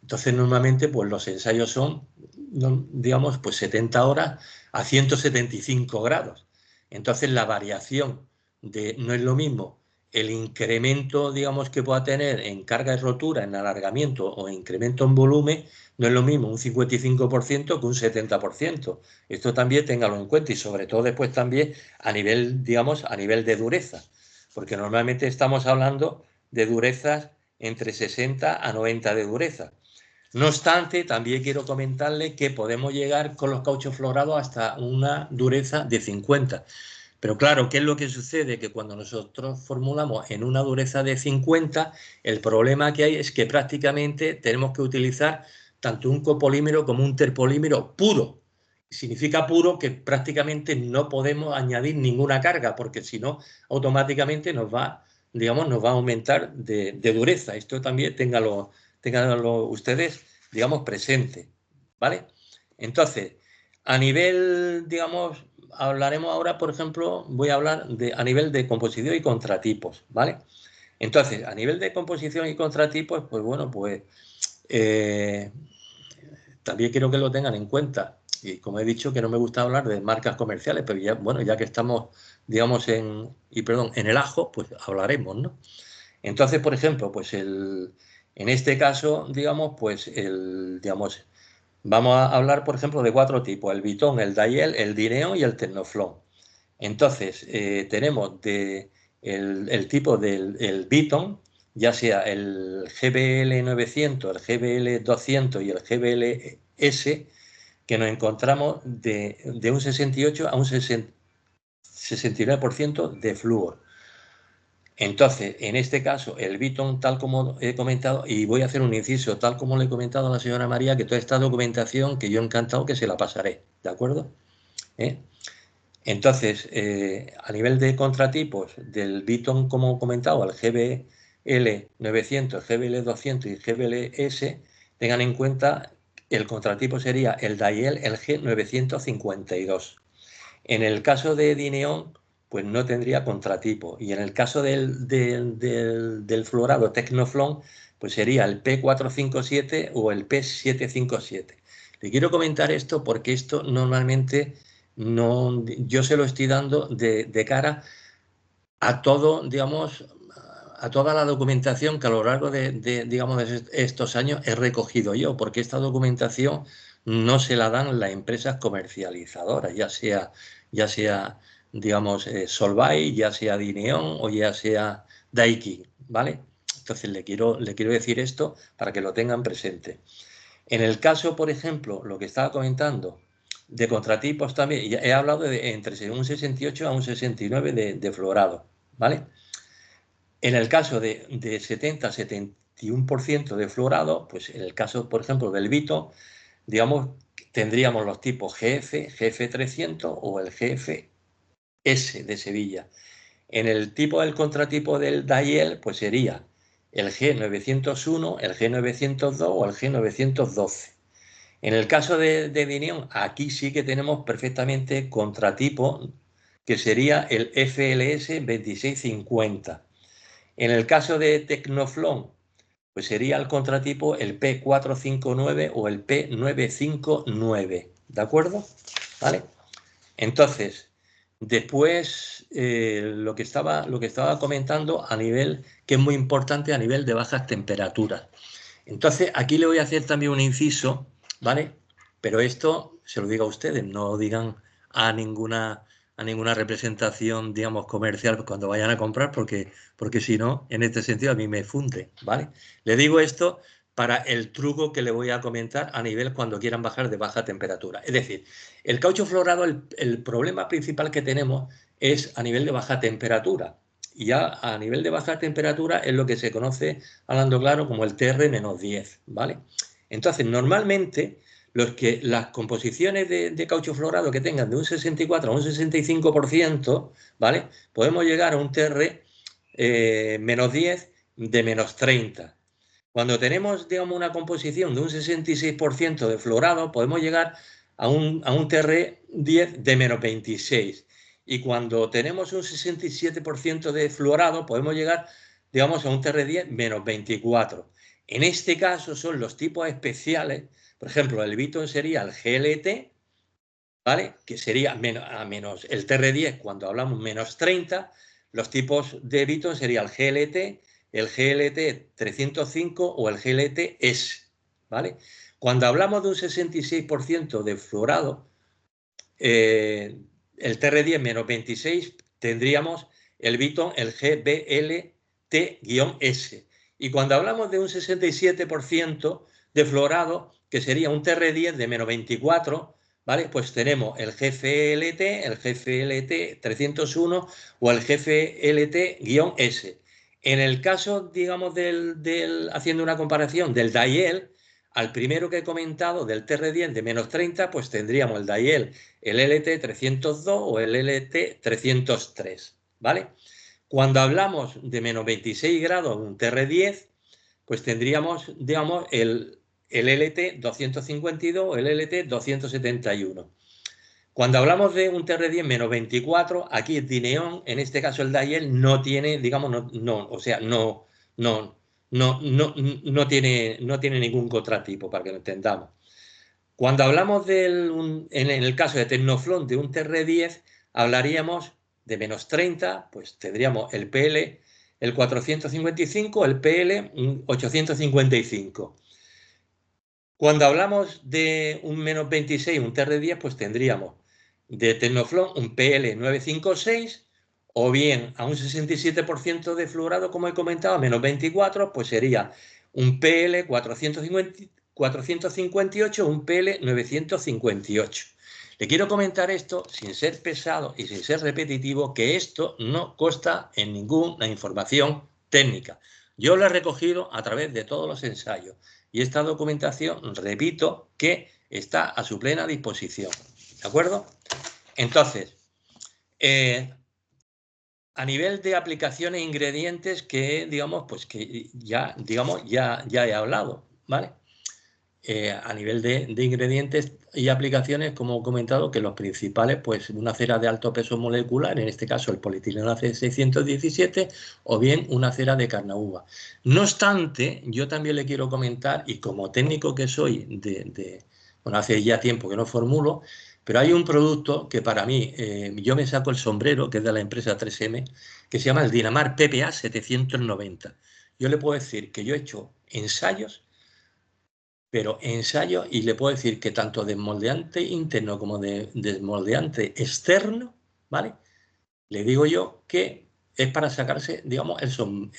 Entonces, normalmente, pues los ensayos son, digamos, pues 70 horas a 175 grados. Entonces, la variación no es lo mismo el incremento, digamos, que pueda tener en carga de rotura, en alargamiento o incremento en volumen, no es lo mismo un 55% que un 70%. Esto también téngalo en cuenta, y sobre todo después también a nivel, digamos, a nivel de dureza, porque normalmente estamos hablando de durezas entre 60 a 90 de dureza. No obstante, también quiero comentarle que podemos llegar con los cauchos florados hasta una dureza de 50. Pero claro, ¿qué es lo que sucede? Que cuando nosotros formulamos en una dureza de 50, el problema que hay es que prácticamente tenemos que utilizar tanto un copolímero como un terpolímero puro. Significa puro que prácticamente no podemos añadir ninguna carga, porque si no, automáticamente nos va, digamos, nos va a aumentar de dureza. Esto también ténganlo ustedes, digamos, presente, ¿vale? Entonces, a nivel, digamos, hablaremos ahora, por ejemplo, voy a hablar a nivel de composición y contratipos, ¿vale? Entonces, a nivel de composición y contratipos, pues bueno, pues también quiero que lo tengan en cuenta. Y como he dicho, que no me gusta hablar de marcas comerciales, pero ya, bueno, ya que estamos, digamos, en el ajo, pues hablaremos, ¿no? Entonces, por ejemplo, pues en este caso, digamos, pues digamos, vamos a hablar, por ejemplo, de 4 tipos: el Vitón, el Dayel, el Dineon y el Tecnoflon. Entonces, tenemos el tipo del Vitón, ya sea el GBL 900, el GBL 200 y el GBL S, que nos encontramos de un 68 a un 69% de flúor. Entonces, en este caso, el Vitón, tal como he comentado, y voy a hacer un inciso, tal como le he comentado a la señora María, que toda esta documentación, que yo encantado que se la pasaré, ¿de acuerdo? Entonces, a nivel de contratipos del Vitón, como he comentado, el GBL 900, GBL 200 y GBL S, tengan en cuenta el contratipo sería el Dayel, el G952. En el caso de Dineon, pues no tendría contratipo. Y en el caso del fluorado Tecnoflon, pues sería el P457 o el P757. Le quiero comentar esto porque esto normalmente no, yo se lo estoy dando de cara a todo, digamos, a toda la documentación que a lo largo digamos, de estos años he recogido yo, porque esta documentación no se la dan las empresas comercializadoras, ya sea digamos, Solvay, ya sea Dineon o ya sea Daikin, ¿vale? Entonces le quiero decir esto para que lo tengan presente. En el caso, por ejemplo, lo que estaba comentando de contratipos también, he hablado de entre un 68 a un 69 de florado, ¿vale? En el caso de 70-71% de florado, pues en el caso, por ejemplo, del Vito, digamos, tendríamos los tipos GF, GF300 o el GFS de Sevilla. En el tipo del contratipo del Dayel, pues sería el G901, el G902 o el G912. En el caso de Dineon, aquí sí que tenemos perfectamente contratipo, que sería el FLS 2650. En el caso de Tecnoflon, pues sería el contratipo el P459 o el P959, ¿de acuerdo? ¿Vale? Entonces, después lo que estaba comentando a nivel, que es muy importante a nivel de bajas temperaturas. Entonces, aquí le voy a hacer también un inciso, ¿vale? Pero esto se lo digo a ustedes, no lo digan a ninguna representación, digamos, comercial cuando vayan a comprar, porque si no, en este sentido a mí me funde, ¿vale? Le digo esto para el truco que le voy a comentar a nivel cuando quieran bajar de baja temperatura. Es decir, el caucho florado, el problema principal que tenemos es a nivel de baja temperatura. Y ya a nivel de baja temperatura es lo que se conoce, hablando claro, como el TR-10, ¿vale? Entonces, normalmente, las composiciones de caucho florado que tengan de un 64 a un 65%, ¿vale? Podemos llegar a un TR -10 de -30. Cuando tenemos, digamos, una composición de un 66% de florado, podemos llegar a un TR10 de -26. Y cuando tenemos un 67% de florado, podemos llegar, digamos, a un TR10 -24. En este caso son los tipos especiales. Por ejemplo, el Vitón sería el GLT, ¿vale? Que sería el TR10 cuando hablamos -30. Los tipos de Vitón sería el GLT, el GLT 305 o el GLT S, ¿vale? Cuando hablamos de un 66% de florado, el TR10 -26, tendríamos el Vitón, el GBLT-S. Y cuando hablamos de un 67% de florado, que sería un TR10 de -24, ¿vale? Pues tenemos el GFLT, el GFLT 301 o el GFLT-S. En el caso, digamos, haciendo una comparación del Dayel, al primero que he comentado, del TR10 de -30, pues tendríamos el Dayel, el LT302 o el LT303, ¿vale? Cuando hablamos de -26 grados, un TR10, pues tendríamos, digamos, el LT252 o el LT271. Cuando hablamos de un TR10 menos 24, aquí el dineón, en este caso el Dayel, no tiene, digamos, no tiene ningún contratipo, para que lo entendamos. Cuando hablamos en el caso de Tecnoflon de un TR10, hablaríamos de menos 30, pues tendríamos el PL, el 455, el PL 855. Cuando hablamos de un menos 26, un TR10, pues tendríamos de Tecnoflon un PL 956, o bien a un 67% de fluorado, como he comentado, menos 24, pues sería un PL 458, un PL 958. Le quiero comentar esto sin ser pesado y sin ser repetitivo, que esto no consta en ninguna información técnica. Yo lo he recogido a través de todos los ensayos y esta documentación, repito, que está a su plena disposición. ¿De acuerdo? Entonces, a nivel de aplicaciones e ingredientes que, digamos, pues que ya he hablado, ¿vale? A nivel de ingredientes y aplicaciones, como he comentado, que los principales, pues una cera de alto peso molecular, en este caso el polietileno C617, o bien una cera de carnauba. No obstante, yo también le quiero comentar, y como técnico que soy, bueno, hace ya tiempo que no formulo, pero hay un producto que para mí, yo me saco el sombrero, que es de la empresa 3M, que se llama el Dinamar PPA 790. Yo le puedo decir que yo he hecho ensayos, pero ensayo, y le puedo decir que tanto desmoldeante interno como desmoldeante externo, ¿vale? Le digo yo que es para sacarse, digamos, el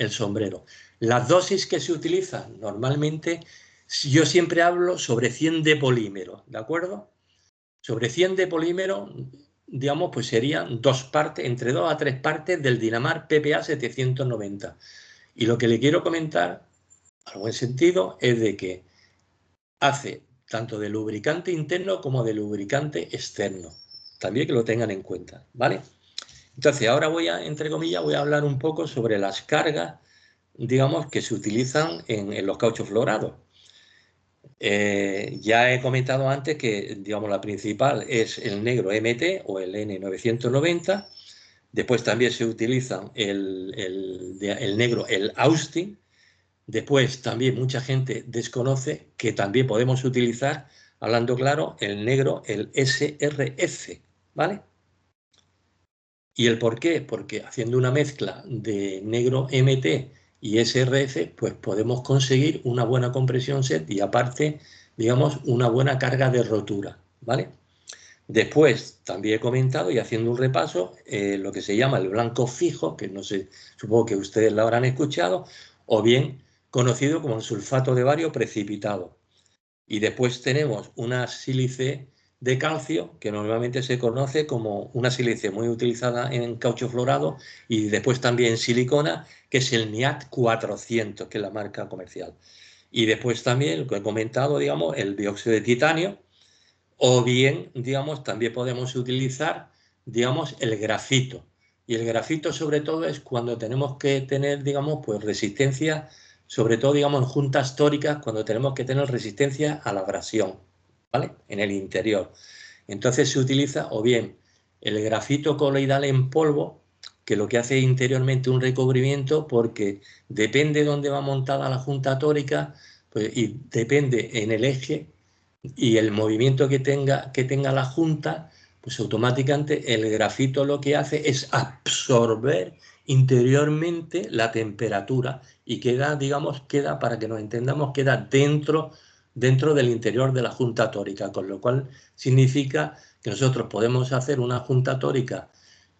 sombrero. Las dosis que se utilizan normalmente, yo siempre hablo sobre 100 de polímero, ¿de acuerdo? Sobre 100 de polímero, digamos, pues serían entre 2 a 3 partes del Dinamar PPA 790. Y lo que le quiero comentar, en buen sentido, es de que hace tanto de lubricante interno como de lubricante externo. También que lo tengan en cuenta, ¿vale? Entonces, ahora entre comillas, voy a hablar un poco sobre las cargas, digamos, que se utilizan en los cauchos fluorados. Ya he comentado antes que, digamos, la principal es el negro MT o el N990. Después también se utilizan el negro, el Austin. Después también mucha gente desconoce que también podemos utilizar, hablando claro, el negro, el SRF, ¿vale? ¿Y el por qué? Porque haciendo una mezcla de negro MT y SRF, pues podemos conseguir una buena compresión set y aparte, digamos, una buena carga de rotura, ¿vale? Después, también he comentado y haciendo un repaso, lo que se llama el blanco fijo, que no sé, supongo que ustedes lo habrán escuchado, o bien conocido como el sulfato de bario precipitado. Y después tenemos una sílice de calcio, que normalmente se conoce como una sílice muy utilizada en caucho florado, y después también silicona, que es el NIAT 400, que es la marca comercial. Y después también, lo que he comentado, digamos, el dióxido de titanio, o bien, digamos, también podemos utilizar, digamos, el grafito. Y el grafito, sobre todo, es cuando tenemos que tener, digamos, pues resistencia, sobre todo, digamos, en juntas tóricas, cuando tenemos que tener resistencia a la abrasión, ¿vale? En el interior. Entonces se utiliza o bien el grafito coloidal en polvo, que lo que hace interiormente un recubrimiento, porque depende de dónde va montada la junta tórica, pues, y depende en el eje y el movimiento que tenga la junta, pues automáticamente el grafito lo que hace es absorber interiormente la temperatura y queda, digamos, para que nos entendamos, queda dentro del interior de la junta tórica, con lo cual significa que nosotros podemos hacer una junta tórica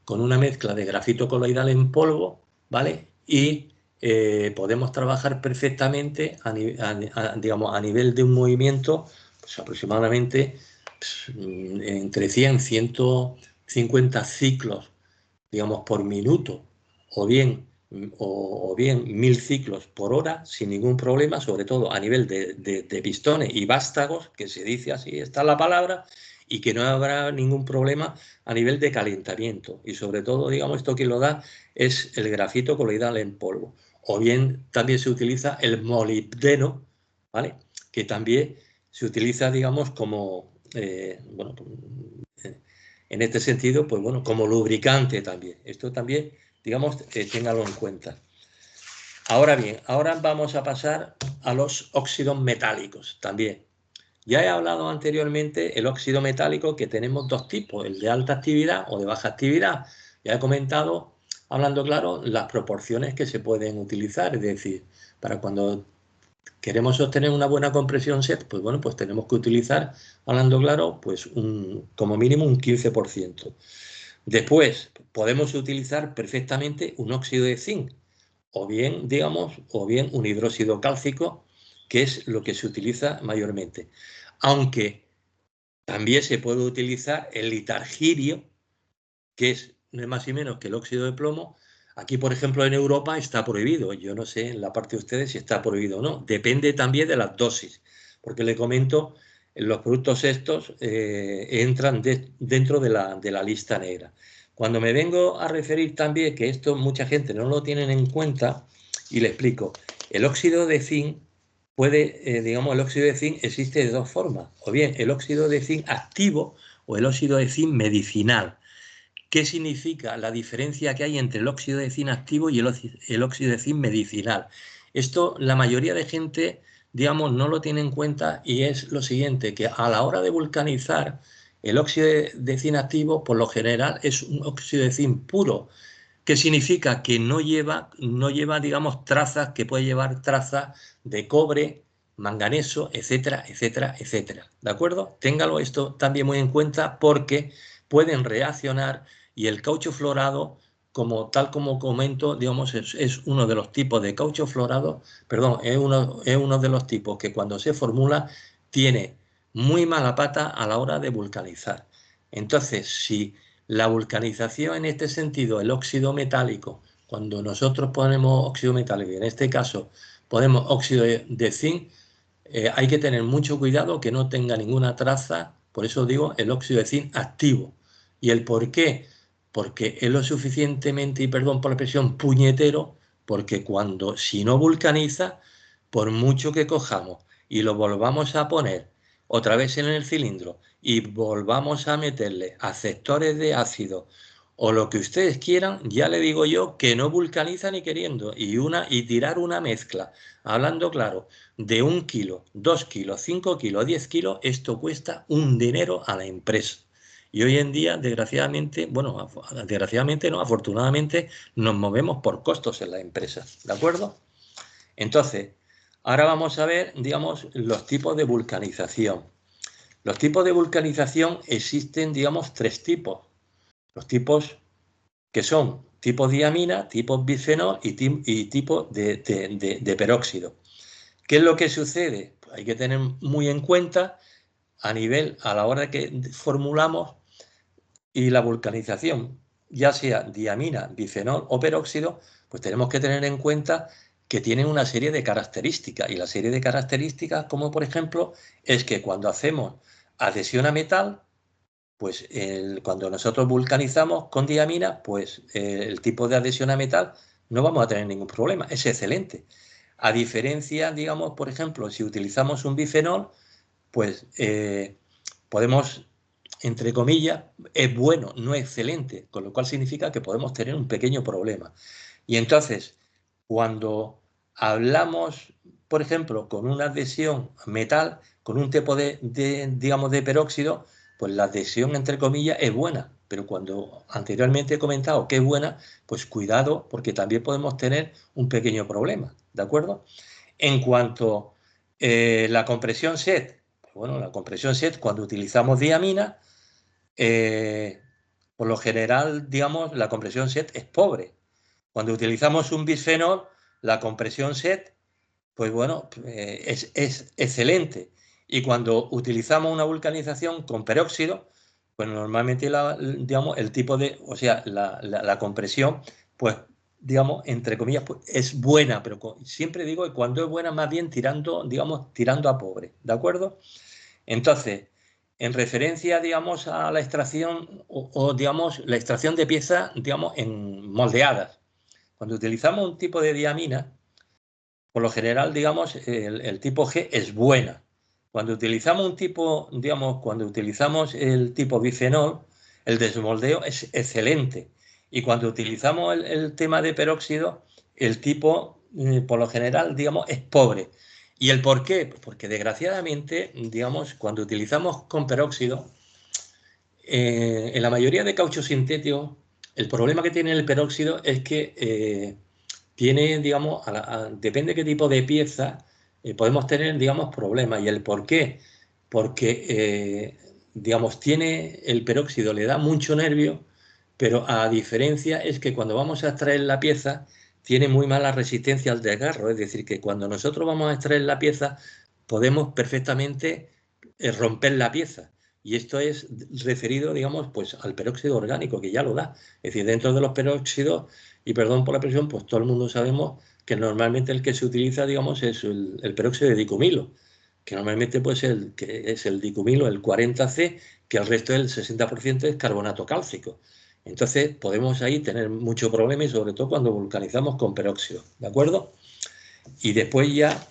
con una mezcla de grafito coloidal en polvo, ¿vale? Y podemos trabajar perfectamente digamos, a nivel de un movimiento, pues aproximadamente entre 100 y 150 ciclos, digamos, por minuto, o bien 1000 ciclos por hora, sin ningún problema, sobre todo a nivel de pistones y vástagos, que se dice así, está la palabra, y que no habrá ningún problema a nivel de calentamiento. Y sobre todo, digamos, esto que lo da es el grafito coloidal en polvo. O bien también se utiliza el molibdeno, ¿vale? Que también se utiliza, digamos, como, bueno, En este sentido, pues bueno, como lubricante también. Esto también, digamos, téngalo en cuenta. Ahora bien, ahora vamos a pasar a los óxidos metálicos también. Ya he hablado anteriormente el óxido metálico, que tenemos dos tipos, el de alta actividad o de baja actividad. Ya he comentado, hablando claro, las proporciones que se pueden utilizar, es decir, para cuando queremos obtener una buena compresión SET, pues bueno, pues tenemos que utilizar, hablando claro, pues como mínimo un 15%. Después, podemos utilizar perfectamente un óxido de zinc, o bien, digamos, o bien un hidróxido cálcico, que es lo que se utiliza mayormente. Aunque también se puede utilizar el litargirio, que es no es más y menos que el óxido de plomo. Aquí, por ejemplo, en Europa está prohibido. Yo no sé en la parte de ustedes si está prohibido o no. Depende también de las dosis, porque le comento, los productos estos entran dentro de la lista negra. Cuando me vengo a referir también, que esto mucha gente no lo tiene en cuenta, y le explico, el óxido de zinc digamos, el óxido de zinc existe de dos formas, o bien el óxido de zinc activo o el óxido de zinc medicinal. ¿Qué significa la diferencia que hay entre el óxido de zinc activo y el óxido de zinc medicinal? Esto la mayoría de gente, digamos, no lo tiene en cuenta, y es lo siguiente, que a la hora de vulcanizar, el óxido de zinc activo por lo general es un óxido de zinc puro. ¿Qué significa? Que no lleva, digamos, trazas, que puede llevar trazas de cobre, manganeso, etcétera, etcétera, etcétera. ¿De acuerdo? Téngalo esto también muy en cuenta, porque pueden reaccionar, y el caucho fluorado, tal como comento, digamos, es uno de los tipos de caucho fluorado, perdón, es uno de los tipos que cuando se formula tiene muy mala pata a la hora de vulcanizar. Entonces, si la vulcanización en este sentido, el óxido metálico, cuando nosotros ponemos óxido metálico, y en este caso ponemos óxido de zinc, hay que tener mucho cuidado que no tenga ninguna traza, por eso digo el óxido de zinc activo. ¿Y el por qué? Porque es lo suficientemente, y perdón por la expresión, puñetero, porque si no vulcaniza, por mucho que cojamos y lo volvamos a poner otra vez en el cilindro y volvamos a meterle aceptores de ácido o lo que ustedes quieran, ya le digo yo que no vulcaniza ni queriendo, y tirar una mezcla, hablando claro, de 1 kilo, 2 kilos, 5 kilos, 10 kilos, esto cuesta un dinero a la empresa. Y hoy en día, desgraciadamente, bueno, desgraciadamente no, afortunadamente, nos movemos por costos en la empresa, ¿de acuerdo? Entonces, ahora vamos a ver, digamos, los tipos de vulcanización. Los tipos de vulcanización existen, digamos, 3 tipos. Los tipos que son tipos diamina, tipos bisfenol y tipos de peróxido. ¿Qué es lo que sucede? Pues hay que tener muy en cuenta a la hora que formulamos, y la vulcanización, ya sea diamina, bifenol o peróxido, pues tenemos que tener en cuenta que tienen una serie de características. Y la serie de características, como por ejemplo, es que cuando hacemos adhesión a metal, pues cuando nosotros vulcanizamos con diamina, pues el tipo de adhesión a metal no vamos a tener ningún problema, es excelente. A diferencia, digamos, por ejemplo, si utilizamos un bifenol, pues podemos, entre comillas, es bueno, no excelente, con lo cual significa que podemos tener un pequeño problema. Y entonces, cuando hablamos, por ejemplo, con una adhesión metal, con un tipo digamos, de peróxido, pues la adhesión, entre comillas, es buena. Pero cuando anteriormente he comentado que es buena, pues cuidado, porque también podemos tener un pequeño problema, ¿de acuerdo? En cuanto a la compresión SET, pues bueno, la compresión SET, cuando utilizamos diamina, por lo general, digamos, la compresión SET es pobre. Cuando utilizamos un bisfenol, la compresión SET, pues bueno, es excelente. Y cuando utilizamos una vulcanización con peróxido, pues normalmente, digamos, el tipo o sea, la compresión, pues, digamos, entre comillas, pues, es buena, pero siempre digo que cuando es buena, más bien digamos, tirando a pobre, ¿de acuerdo? Entonces, en referencia, digamos, a la extracción digamos, la extracción de piezas, digamos, en moldeadas. Cuando utilizamos un tipo de diamina, por lo general, digamos, el tipo G es buena. Cuando utilizamos cuando utilizamos el tipo bifenol, el desmoldeo es excelente. Y cuando utilizamos el tema de peróxido, el tipo, por lo general, digamos, es pobre. ¿Y el por qué? Porque desgraciadamente, digamos, cuando utilizamos con peróxido, en la mayoría de cauchos sintéticos, el problema que tiene el peróxido es que tiene, digamos, depende de qué tipo de pieza, podemos tener, digamos, problemas. ¿Y el por qué? Porque, digamos, tiene el peróxido, le da mucho nervio, pero a diferencia es que cuando vamos a extraer la pieza, tiene muy mala resistencia al desgarro. Es decir, que cuando nosotros vamos a extraer la pieza, podemos perfectamente romper la pieza. Y esto es referido, digamos, pues al peróxido orgánico, que ya lo da. Es decir, dentro de los peróxidos, y perdón por la expresión, pues todo el mundo sabemos que normalmente el que se utiliza, digamos, es el peróxido de dicumilo, que normalmente pues que es el dicumilo, el 40C, que el resto del 60% es carbonato cálcico. Entonces podemos ahí tener mucho problema y sobre todo cuando vulcanizamos con peróxido, ¿de acuerdo? Y después ya,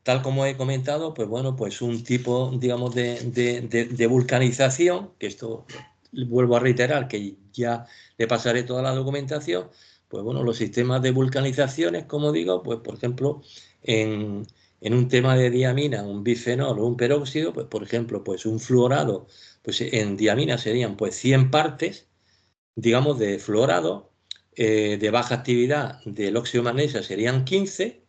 tal como he comentado, pues bueno, pues un tipo, digamos, de vulcanización, que esto vuelvo a reiterar que ya le pasaré toda la documentación, pues bueno, los sistemas de vulcanizaciones, como digo, pues por ejemplo, en un tema de diamina, un bifenol o un peróxido, pues por ejemplo, pues un fluorado, pues en diamina serían pues 100 partes, digamos, de fluorado, de baja actividad del óxido de magnesio serían 15,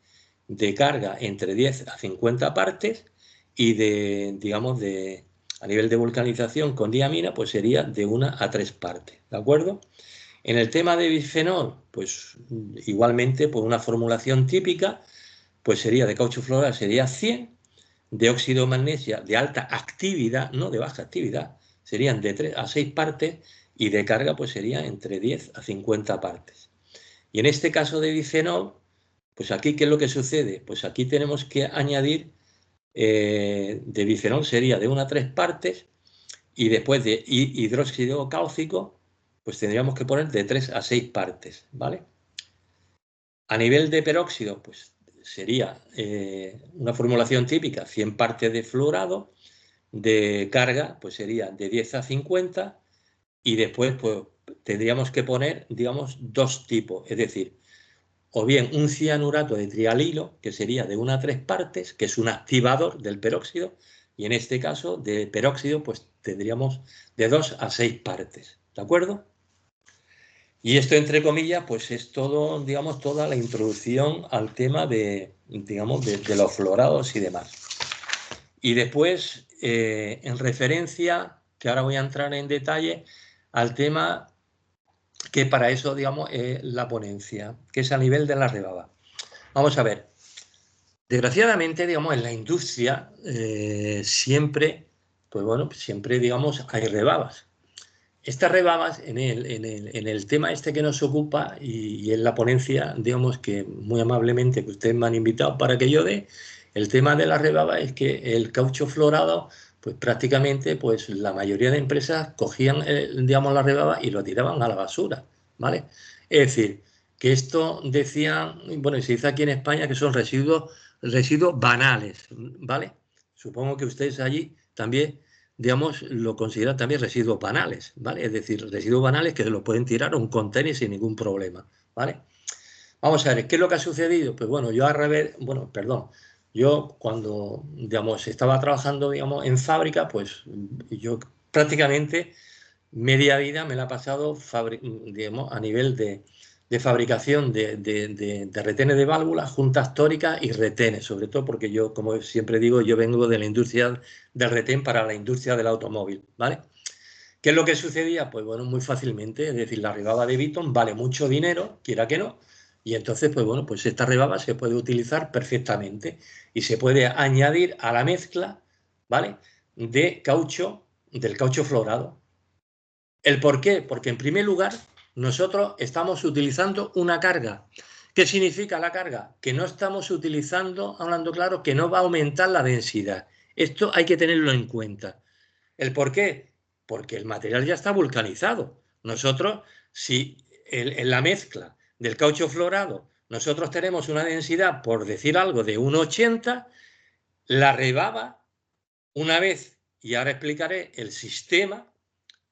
de carga entre 10 a 50 partes y digamos, a nivel de vulcanización con diamina, pues sería de 1 a 3 partes, ¿de acuerdo? En el tema de bifenol, pues igualmente, pues una formulación típica, pues sería de caucho floral, sería 100, de óxido de magnesia de alta actividad, no de baja actividad, serían de 3 a 6 partes y de carga pues sería entre 10 a 50 partes. Y en este caso de bifenol, pues aquí, ¿qué es lo que sucede? Pues aquí tenemos que añadir, de bifenol sería de 1 a 3 partes y después de hidróxido cáustico, pues tendríamos que poner de 3 a 6 partes, ¿vale? A nivel de peróxido, pues sería una formulación típica, 100 partes de fluorado, de carga, pues sería de 10 a 50 y después pues tendríamos que poner, digamos, dos tipos, es decir, o bien un cianurato de trialilo, que sería de 1 a 3 partes, que es un activador del peróxido, y en este caso de peróxido pues tendríamos de 2 a 6 partes, ¿de acuerdo? Y esto, entre comillas, pues es todo, digamos, toda la introducción al tema digamos, de los fluorados y demás. Y después, en referencia, que ahora voy a entrar en detalle, al tema que para eso, digamos, es la ponencia, que es a nivel de la rebaba. Vamos a ver. Desgraciadamente, digamos, en la industria siempre, pues bueno, siempre, digamos, hay rebabas. Estas rebabas, en el tema este que nos ocupa y en la ponencia, digamos que muy amablemente que ustedes me han invitado para que yo dé, el tema de la rebaba es que el caucho florado, pues prácticamente pues la mayoría de empresas cogían, digamos, la rebaba y lo tiraban a la basura, ¿vale? Es decir, que esto decían, bueno, se dice aquí en España que son residuos banales, ¿vale? Supongo que ustedes allí también, digamos, lo consideran también residuos banales, ¿vale? Es decir, residuos banales que se los pueden tirar a un contenedor sin ningún problema, ¿vale? Vamos a ver, ¿qué es lo que ha sucedido? Pues bueno, yo cuando, digamos, estaba trabajando, digamos, en fábrica, pues yo prácticamente media vida me la he pasado, digamos, a nivel de fabricación de retenes de válvulas, juntas tóricas y retenes, sobre todo porque yo, como siempre digo, yo vengo de la industria del retén para la industria del automóvil, ¿vale? ¿Qué es lo que sucedía? Pues bueno, muy fácilmente, es decir, la rebaba de Biton vale mucho dinero, quiera que no, y entonces, pues bueno, pues esta rebaba se puede utilizar perfectamente y se puede añadir a la mezcla, ¿vale? De caucho, del caucho florado. ¿El por qué? Porque en primer lugar nosotros estamos utilizando una carga. ¿Qué significa la carga? Que no estamos utilizando, hablando claro, que no va a aumentar la densidad. Esto hay que tenerlo en cuenta. ¿El por qué? Porque el material ya está vulcanizado. Nosotros, si en la mezcla del caucho florado nosotros tenemos una densidad, por decir algo, de 1,80, la rebaba, una vez, y ahora explicaré el sistema,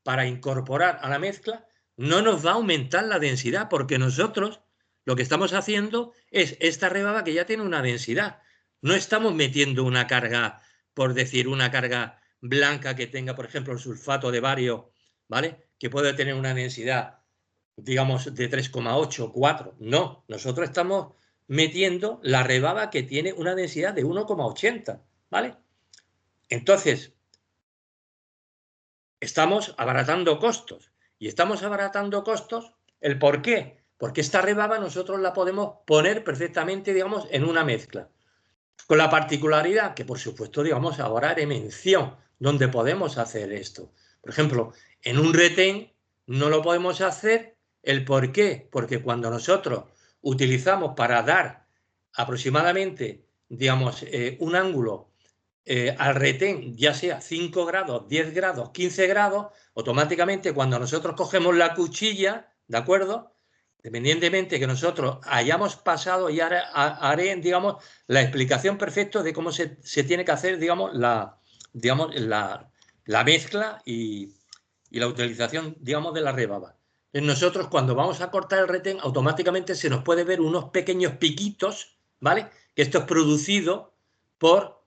para incorporar a la mezcla, no nos va a aumentar la densidad, porque nosotros lo que estamos haciendo es esta rebaba que ya tiene una densidad. No estamos metiendo una carga, por decir, una carga blanca que tenga, por ejemplo, el sulfato de bario, ¿vale? Que puede tener una densidad, digamos, de 3,8, 4. No, nosotros estamos metiendo la rebaba que tiene una densidad de 1,80, ¿vale? Entonces, estamos abaratando costos. Y estamos abaratando costos, ¿el por qué? Porque esta rebaba nosotros la podemos poner perfectamente, digamos, en una mezcla. Con la particularidad que, por supuesto, digamos, ahora haré mención donde podemos hacer esto. Por ejemplo, en un retén no lo podemos hacer. ¿El por qué? Porque cuando nosotros utilizamos para dar aproximadamente, digamos, un ángulo al retén, ya sea 5 grados, 10 grados, 15 grados, automáticamente cuando nosotros cogemos la cuchilla, ¿de acuerdo? Dependientemente que nosotros hayamos pasado, y haré, digamos, la explicación perfecta de cómo se tiene que hacer, digamos, la mezcla y la utilización, digamos, de la rebaba. Nosotros cuando vamos a cortar el retén, automáticamente se nos puede ver unos pequeños piquitos, ¿vale? Que esto es producido por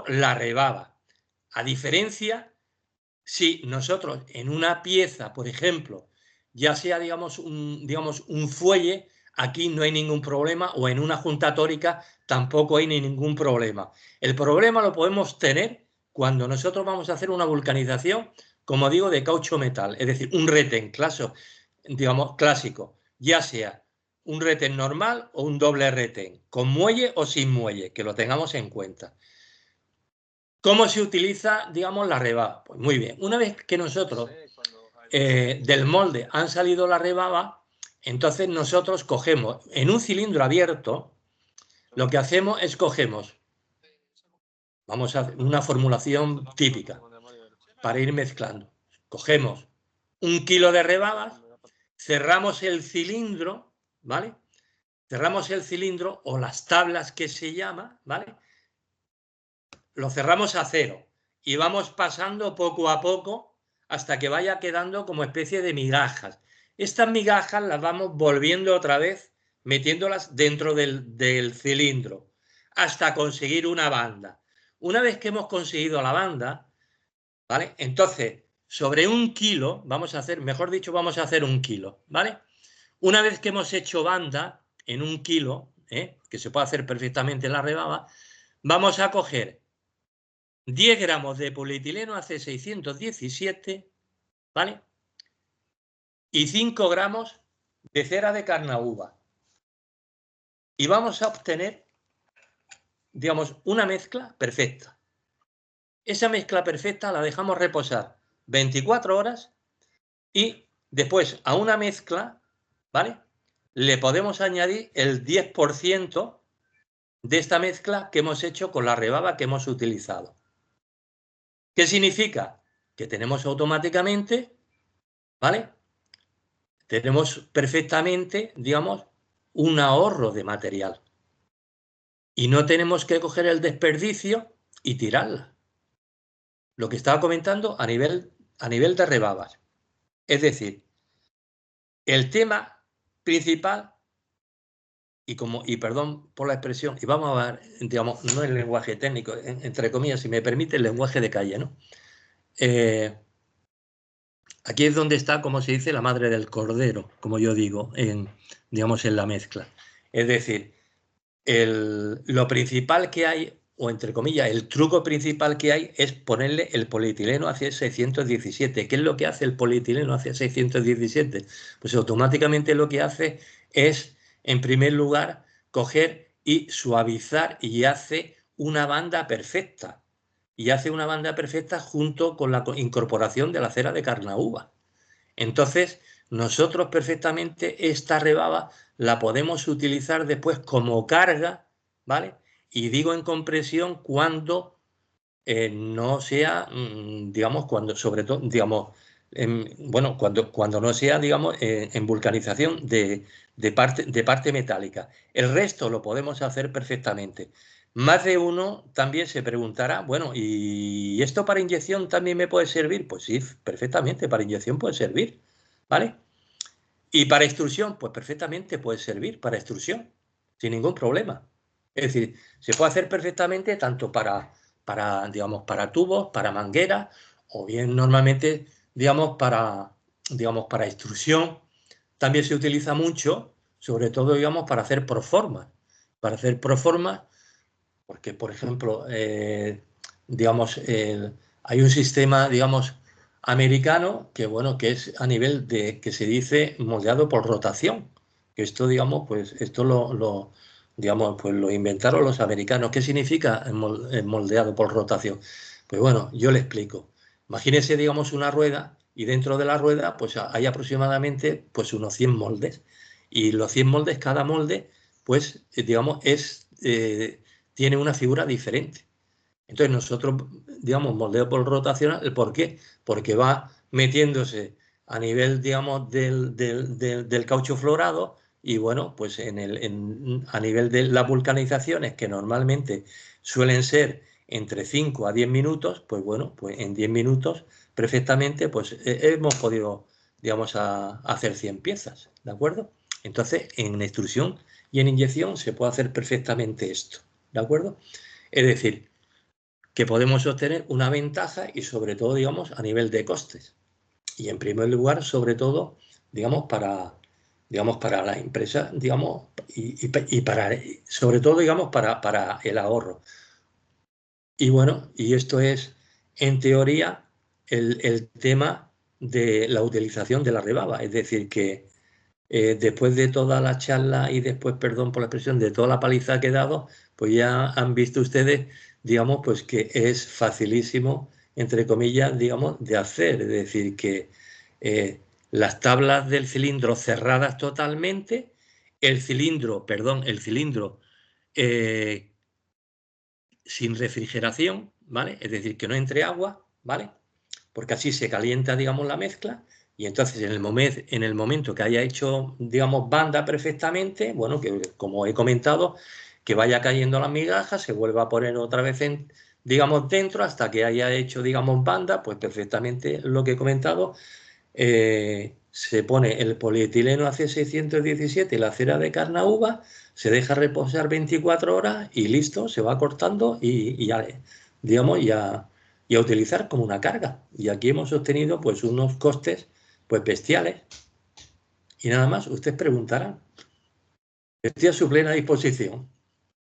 la rebaba. A diferencia, si nosotros en una pieza, por ejemplo, ya sea, digamos, un fuelle, aquí no hay ningún problema, o en una junta tórica tampoco hay ningún problema. El problema lo podemos tener cuando nosotros vamos a hacer una vulcanización, como digo, de caucho metal, es decir, un retén digamos, clásico, ya sea un retén normal o un doble retén, con muelle o sin muelle, que lo tengamos en cuenta. ¿Cómo se utiliza, digamos, la rebaba? Pues muy bien, una vez que nosotros del molde han salido la rebaba, entonces nosotros cogemos en un cilindro abierto, lo que hacemos es cogemos, vamos a hacer una formulación típica para ir mezclando. Cogemos 1 kilo de rebabas, cerramos el cilindro, ¿vale? Cerramos el cilindro o las tablas que se llama, ¿vale? Lo cerramos a cero y vamos pasando poco a poco hasta que vaya quedando como especie de migajas. Estas migajas las vamos volviendo otra vez, metiéndolas dentro del cilindro hasta conseguir una banda. Una vez que hemos conseguido la banda, ¿vale? Entonces, sobre 1 kilo, vamos a hacer 1 kilo, ¿vale? Una vez que hemos hecho banda en 1 kilo, que se puede hacer perfectamente en la rebaba, vamos a coger 10 gramos de polietileno AC617, ¿vale? Y 5 gramos de cera de carnauba. Y vamos a obtener, digamos, una mezcla perfecta. Esa mezcla perfecta la dejamos reposar 24 horas y después a una mezcla, ¿vale? Le podemos añadir el 10% de esta mezcla que hemos hecho con la rebaba que hemos utilizado. ¿Qué significa? Que tenemos automáticamente, ¿vale? Tenemos perfectamente, digamos, un ahorro de material. Y no tenemos que coger el desperdicio y tirarla. Lo que estaba comentando a nivel de rebabas. Es decir, el tema principal, y perdón por la expresión, y vamos a ver, digamos, no el lenguaje técnico, entre comillas, si me permite, el lenguaje de calle, ¿no? Aquí es donde está, como se dice, la madre del cordero, como yo digo, digamos, en la mezcla. Es decir, lo principal que hay, o entre comillas, el truco principal que hay es ponerle el polietileno AC617. ¿Qué es lo que hace el polietileno AC617? Pues automáticamente lo que hace es, en primer lugar, coger y suavizar y hace una banda perfecta. Y hace una banda perfecta junto con la incorporación de la cera de carnauba. Entonces, nosotros perfectamente esta rebaba la podemos utilizar después como carga, ¿vale? Y digo en compresión cuando no sea, digamos, cuando, sobre todo, digamos, bueno, cuando no sea, digamos, en vulcanización de parte metálica. El resto lo podemos hacer perfectamente. más de uno también se preguntará, bueno, ¿y esto para inyección también me puede servir? Pues sí, perfectamente, para inyección puede servir, ¿vale? ¿Y para extrusión? Pues perfectamente puede servir para extrusión, sin ningún problema. Es decir, se puede hacer perfectamente tanto digamos, para tubos, para mangueras, o bien normalmente, digamos, para extrusión. También se utiliza mucho, sobre todo, digamos, para hacer proformas. Para hacer proformas, porque, por ejemplo, digamos, hay un sistema, digamos, americano que, bueno, que es a nivel de, que se dice moldeado por rotación. Que esto, digamos, pues esto digamos, pues lo inventaron los americanos. ¿Qué significa moldeado por rotación? Pues bueno, yo le explico. Imagínese, digamos, una rueda y dentro de la rueda pues hay aproximadamente pues unos 100 moldes. Y los 100 moldes, cada molde, pues, digamos, tiene una figura diferente. Entonces nosotros, digamos, moldeo por rotacional, ¿el por qué? Porque va metiéndose a nivel, digamos, del caucho florado y bueno, pues a nivel de las vulcanizaciones, que normalmente suelen ser entre 5 a 10 minutos, pues bueno, pues en 10 minutos perfectamente pues hemos podido, digamos, hacer 100 piezas, ¿de acuerdo? Entonces, en extrusión y en inyección se puede hacer perfectamente esto, ¿de acuerdo? Es decir, que podemos obtener una ventaja y sobre todo, digamos, a nivel de costes. Y en primer lugar, sobre todo, digamos, para la empresa, digamos, y para, sobre todo, digamos, para el ahorro. Y bueno, y esto es, en teoría, el tema de la utilización de la rebaba. Es decir, que después de toda la charla y después, perdón por la expresión, de toda la paliza que he dado, pues ya han visto ustedes, digamos, pues que es facilísimo, entre comillas, digamos, de hacer. Es decir, que las tablas del cilindro cerradas totalmente, el cilindro, perdón, el cilindro eh, sin refrigeración, ¿vale? Es decir, que no entre agua, ¿vale? Porque así se calienta, digamos, la mezcla y entonces en el momento que haya hecho, digamos, banda perfectamente, bueno, que como he comentado, que vaya cayendo las migajas, se vuelva a poner otra vez digamos, dentro hasta que haya hecho, digamos, banda, pues perfectamente lo que he comentado, se pone el polietileno AC617 y la cera de carnauba, se deja reposar 24 horas y listo, se va cortando y ya, digamos, y a utilizar como una carga. Y aquí hemos obtenido pues unos costes pues bestiales. Y nada más, ustedes preguntarán. Estoy a su plena disposición.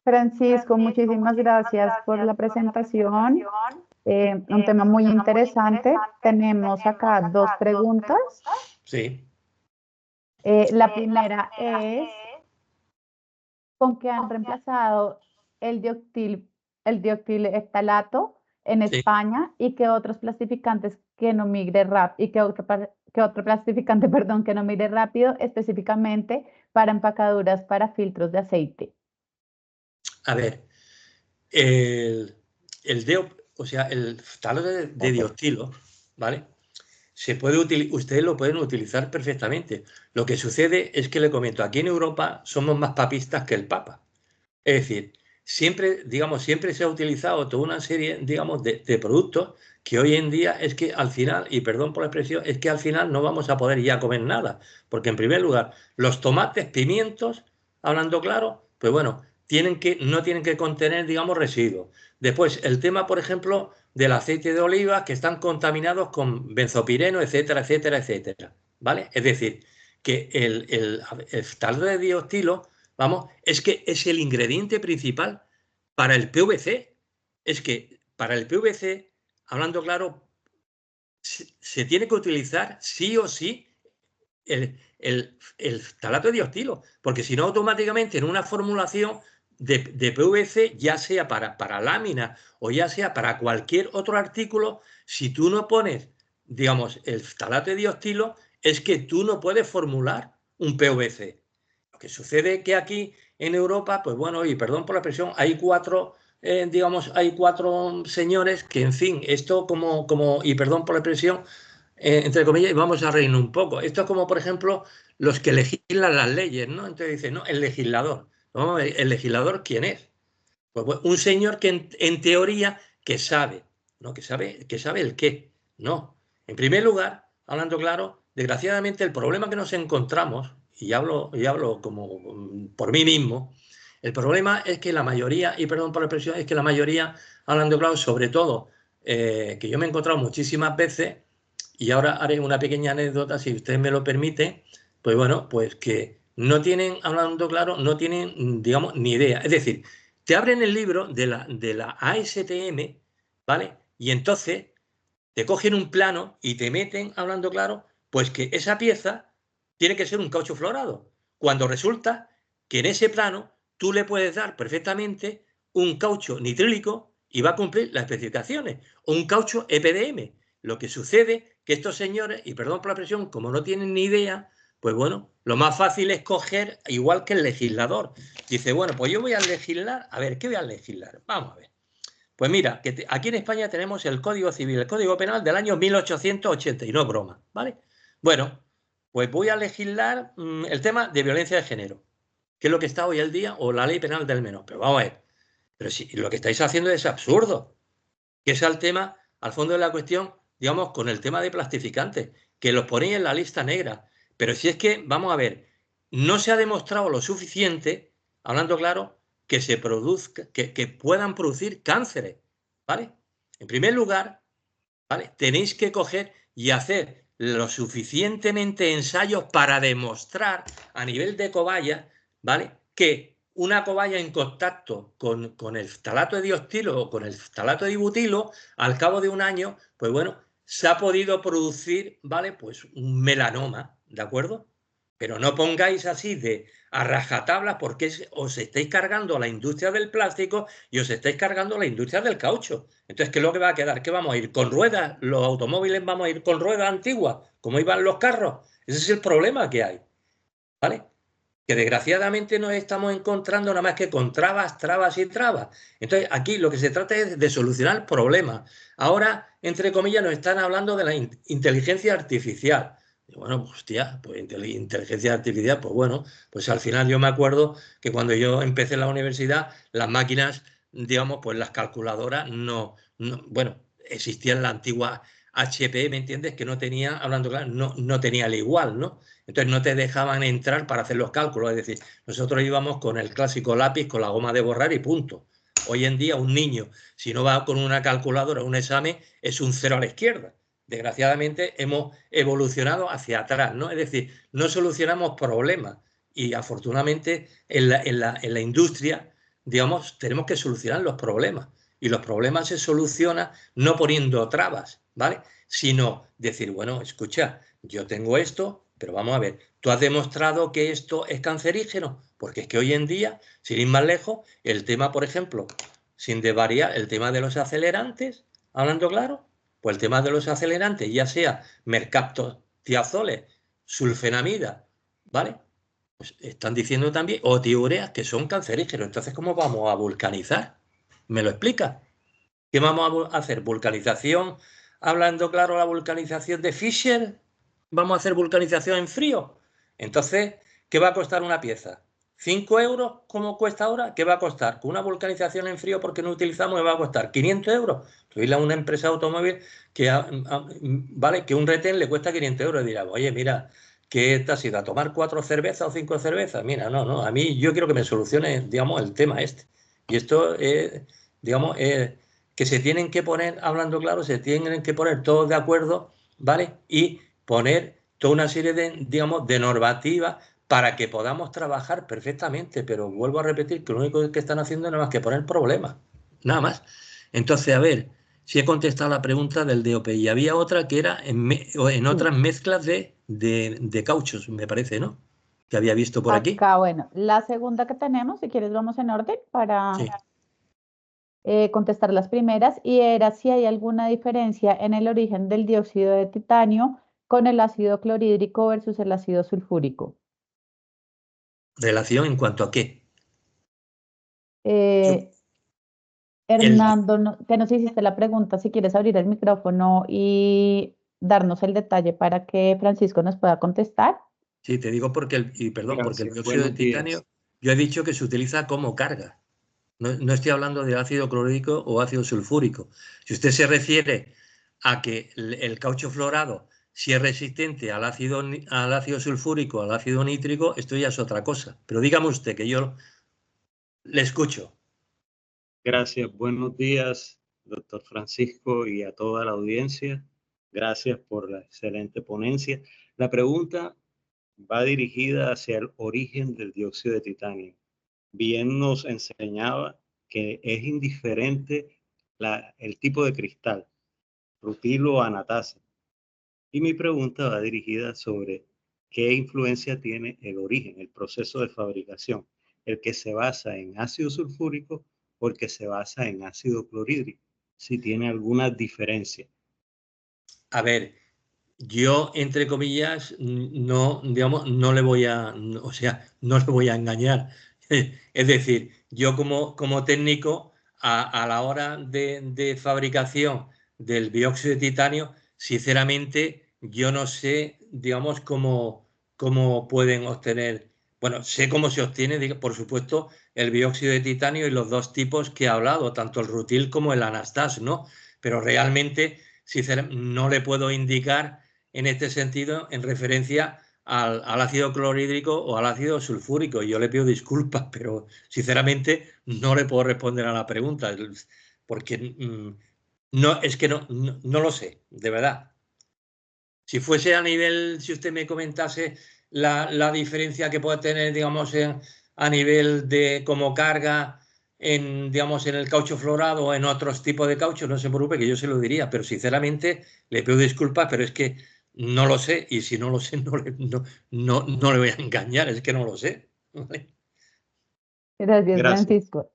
Francisco, muchísimas gracias por la presentación. Un tema muy interesante. Tenemos acá dos preguntas. Sí. La primera es, ¿con qué han reemplazado el dioxilftalato en Sí. España y qué otros plastificantes que no migre rápido qué otro plastificante, perdón, que no migre rápido específicamente para empacaduras para filtros de aceite? A ver, o sea, el ftalato de dioxilo, ¿vale? Ustedes lo pueden utilizar perfectamente. Lo que sucede es que le comento, aquí en Europa somos más papistas que el Papa. Es decir, siempre, digamos, siempre se ha utilizado toda una serie, digamos, de productos que hoy en día es que al final, y perdón por la expresión, es que al final no vamos a poder ya comer nada. Porque en primer lugar, los tomates, pimientos, hablando claro, pues bueno, no tienen que contener, digamos, residuos. Después, el tema, por ejemplo, del aceite de oliva, que están contaminados con benzopireno, etcétera, etcétera, etcétera. ¿Vale? Es decir, que el ftalato de dioxilo, vamos, es que es el ingrediente principal para el PVC. Es que para el PVC, hablando claro, se tiene que utilizar sí o sí el ftalato de dioxilo, porque si no automáticamente en una formulación de PVC, ya sea para lámina o ya sea para cualquier otro artículo, si tú no pones, digamos, el ftalato de dioxilo, es que tú no puedes formular un PVC. Lo que sucede es que aquí en Europa, pues bueno, y perdón por la expresión, digamos, hay cuatro señores que, en fin, esto y perdón por la expresión, entre comillas, y vamos a reírnos un poco. Esto es como, por ejemplo, los que legislan las leyes, ¿no? Entonces dicen, no, el legislador. Vamos a ver, ¿el legislador quién es? Pues un señor que en teoría que sabe, ¿no? Que sabe el qué. No. En primer lugar, hablando claro, desgraciadamente el problema que nos encontramos, y hablo como por mí mismo, el problema es que la mayoría, y perdón por la expresión, es que la mayoría, hablando claro, sobre todo, que yo me he encontrado muchísimas veces, y ahora haré una pequeña anécdota, si usted me lo permite, pues bueno, pues que no tienen, hablando claro, no tienen, digamos, ni idea. Es decir, te abren el libro de la ASTM, ¿vale? Y entonces te cogen un plano y te meten, hablando claro, pues que esa pieza tiene que ser un caucho florado, cuando resulta que en ese plano tú le puedes dar perfectamente un caucho nitrílico y va a cumplir las especificaciones, o un caucho EPDM. Lo que sucede que estos señores, y perdón por la expresión, como no tienen ni idea, pues bueno, lo más fácil es coger, igual que el legislador. Dice, bueno, pues yo voy a legislar, a ver, ¿qué voy a legislar? Vamos a ver. Pues mira, que aquí en España tenemos el Código Civil, el Código Penal del año 1880, y no es broma, ¿vale? Bueno, pues voy a legislar el tema de violencia de género, que es lo que está hoy el día, o la ley penal del menor. Pero vamos a ver, pero si lo que estáis haciendo es absurdo, que es el tema, al fondo de la cuestión, digamos, con el tema de plastificantes, que los ponéis en la lista negra. Pero si es que, vamos a ver, no se ha demostrado lo suficiente, hablando claro, que se produzca, que puedan producir cánceres, ¿vale? En primer lugar, ¿vale? Tenéis que coger y hacer lo suficientemente ensayos para demostrar a nivel de cobaya, ¿vale? Que una cobaya en contacto con el ftalato de dioxitilo o con el ftalato de butilo, al cabo de un año, pues bueno, se ha podido producir, ¿vale? Pues un melanoma, ¿de acuerdo? Pero no pongáis así de a rajatabla porque os estáis cargando la industria del plástico y os estáis cargando la industria del caucho. Entonces, ¿qué es lo que va a quedar? ¿Qué vamos a ir? ¿Con ruedas? ¿Los automóviles vamos a ir con ruedas antiguas, como iban los carros? Ese es el problema que hay, ¿vale? Que desgraciadamente nos estamos encontrando nada más que con trabas, trabas y trabas. Entonces, aquí lo que se trata es de solucionar problemas. Ahora, entre comillas, nos están hablando de la inteligencia artificial. Y bueno, pues, hostia, pues inteligencia artificial, pues bueno, pues al final yo me acuerdo que cuando yo empecé en la universidad, las máquinas, digamos, pues las calculadoras bueno, existían la antigua HP, ¿me entiendes? Que no tenía, hablando claro, no tenía el igual, ¿no? Entonces no te dejaban entrar para hacer los cálculos, es decir, nosotros íbamos con el clásico lápiz, con la goma de borrar y punto. Hoy en día un niño, si no va con una calculadora a un examen, es un 0 a la izquierda. Desgraciadamente hemos evolucionado hacia atrás, ¿no? Es decir, no solucionamos problemas y afortunadamente en la industria, digamos, tenemos que solucionar los problemas. Y los problemas se solucionan no poniendo trabas, ¿vale? Sino decir, bueno, escucha, yo tengo esto, pero vamos a ver, ¿tú has demostrado que esto es cancerígeno? Porque es que hoy en día, sin ir más lejos, el tema, por ejemplo, sin desvariar, el tema de los acelerantes, hablando claro, pues el tema de los acelerantes, ya sea mercaptotiazoles, sulfenamida, ¿vale? Pues están diciendo también, o tiureas, que son cancerígenos. Entonces, ¿cómo vamos a vulcanizar? ¿Me lo explica? ¿Qué vamos a hacer? ¿Vulcanización? Hablando claro, la vulcanización de Fischer. ¿Vamos a hacer vulcanización en frío? Entonces, ¿qué va a costar una pieza? ¿5 euros como cuesta ahora? ¿Qué va a costar? Con una vulcanización en frío porque no utilizamos, me va a costar 500 euros. Tuve a una empresa de automóvil que, vale, que un retén le cuesta 500 euros. Y dirá, oye, mira, ¿qué te has ido a tomar 4 cervezas o 5 cervezas? Mira, no, a mí yo quiero que me solucione, digamos, el tema este. Y esto es, digamos, que se tienen que poner, hablando claro, se tienen que poner todos de acuerdo, ¿vale? Y poner toda una serie de, digamos, de normativas para que podamos trabajar perfectamente, pero vuelvo a repetir que lo único que están haciendo es nada más que poner problemas, nada más. Entonces, a ver, si he contestado la pregunta del DOP y había otra que era en otras mezclas de cauchos, me parece, ¿no? Que había visto por aquí. Acá, bueno, la segunda que tenemos, si quieres vamos en orden para Sí. contestar las primeras, y era si hay alguna diferencia en el origen del dióxido de titanio con el ácido clorhídrico versus el ácido sulfúrico. ¿Relación en cuanto a qué? Yo, Eh, el, Hernando, que nos hiciste la pregunta, si quieres abrir el micrófono y darnos el detalle para que Francisco nos pueda contestar. Sí, te digo porque perdón, Mira, porque sí, el dióxido de buenos días. titanio, yo he dicho que se utiliza como carga. No estoy hablando de ácido clorhídrico o ácido sulfúrico. Si usted se refiere a que el caucho florado, si es resistente al ácido sulfúrico, al ácido nítrico, esto ya es otra cosa. Pero dígame usted, que yo le escucho. Gracias, buenos días, doctor Francisco, y a toda la audiencia. Gracias por la excelente ponencia. La pregunta va dirigida hacia el origen del dióxido de titanio. Bien nos enseñaba que es indiferente el tipo de cristal, rutilo o anatasa. Y mi pregunta va dirigida sobre qué influencia tiene el origen, el proceso de fabricación, el que se basa en ácido sulfúrico o el que se basa en ácido clorhídrico, si tiene alguna diferencia. A ver, yo, entre comillas, no, digamos, no le voy a, o sea, no le voy a engañar. Es decir, yo como técnico, a la hora de fabricación del dióxido de titanio, sinceramente, yo no sé, digamos, cómo pueden obtener, bueno, sé cómo se obtiene, por supuesto, el dióxido de titanio y los dos tipos que he hablado, tanto el rutil como el anastas, ¿no? Pero realmente, sinceramente, no le puedo indicar en este sentido en referencia al ácido clorhídrico o al ácido sulfúrico. Yo le pido disculpas, pero sinceramente no le puedo responder a la pregunta, porque no, es que no lo sé, de verdad. Si fuese a nivel, si usted me comentase la diferencia que puede tener, digamos, a nivel de como carga digamos, en el caucho florado o en otros tipos de caucho, no se preocupe que yo se lo diría, pero sinceramente le pido disculpas, pero es que no lo sé, y si no lo sé, no le voy a engañar, es que no lo sé. ¿Vale? Gracias, Gracias. Francisco.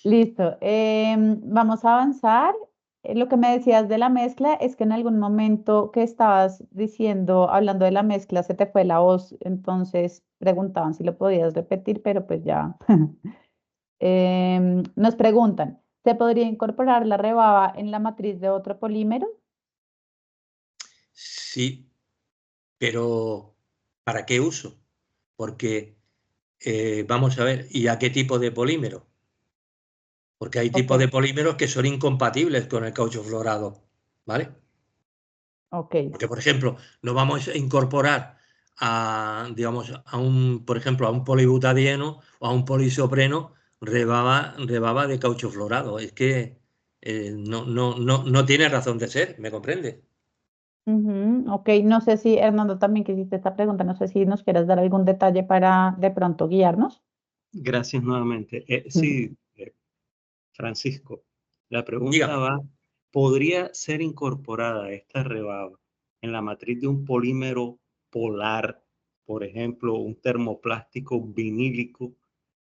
Listo. Vamos a avanzar. Lo que me decías de la mezcla es que en algún momento que estabas diciendo, hablando de la mezcla, se te fue la voz, entonces preguntaban si lo podías repetir, pero pues ya. Nos preguntan, ¿se podría incorporar la rebaba en la matriz de otro polímero? Sí, pero ¿para qué uso? Porque, vamos a ver, ¿y a qué tipo de polímero? Porque hay Ok, tipos de polímeros que son incompatibles con el caucho florado, ¿vale? ok. Porque, por ejemplo, no vamos a incorporar digamos, por ejemplo, a un polibutadieno o a un polisopreno rebaba de caucho florado. Es que no tiene razón de ser, ¿me comprende? Ujú, ok, no sé si, Hernando, también que hiciste esta pregunta, no sé si nos quieras dar algún detalle para de pronto guiarnos. Gracias nuevamente. Sí, Francisco, la pregunta Dígame. va, ¿podría ser incorporada esta rebaba en la matriz de un polímero polar, por ejemplo, un termoplástico vinílico,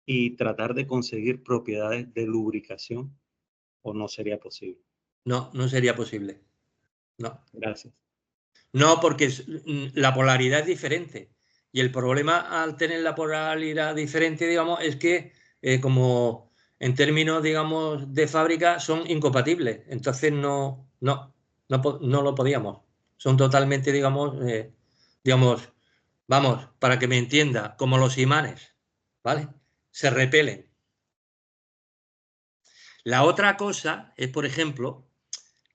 y tratar de conseguir propiedades de lubricación, o no sería posible? No, no sería posible. No. Gracias. No, porque la polaridad es diferente. Y el problema al tener la polaridad diferente, digamos, es que como en términos, digamos, de fábrica son incompatibles. Entonces no lo podíamos. Son totalmente, digamos, vamos, para que me entienda, como los imanes, ¿vale? Se repelen. La otra cosa es, por ejemplo,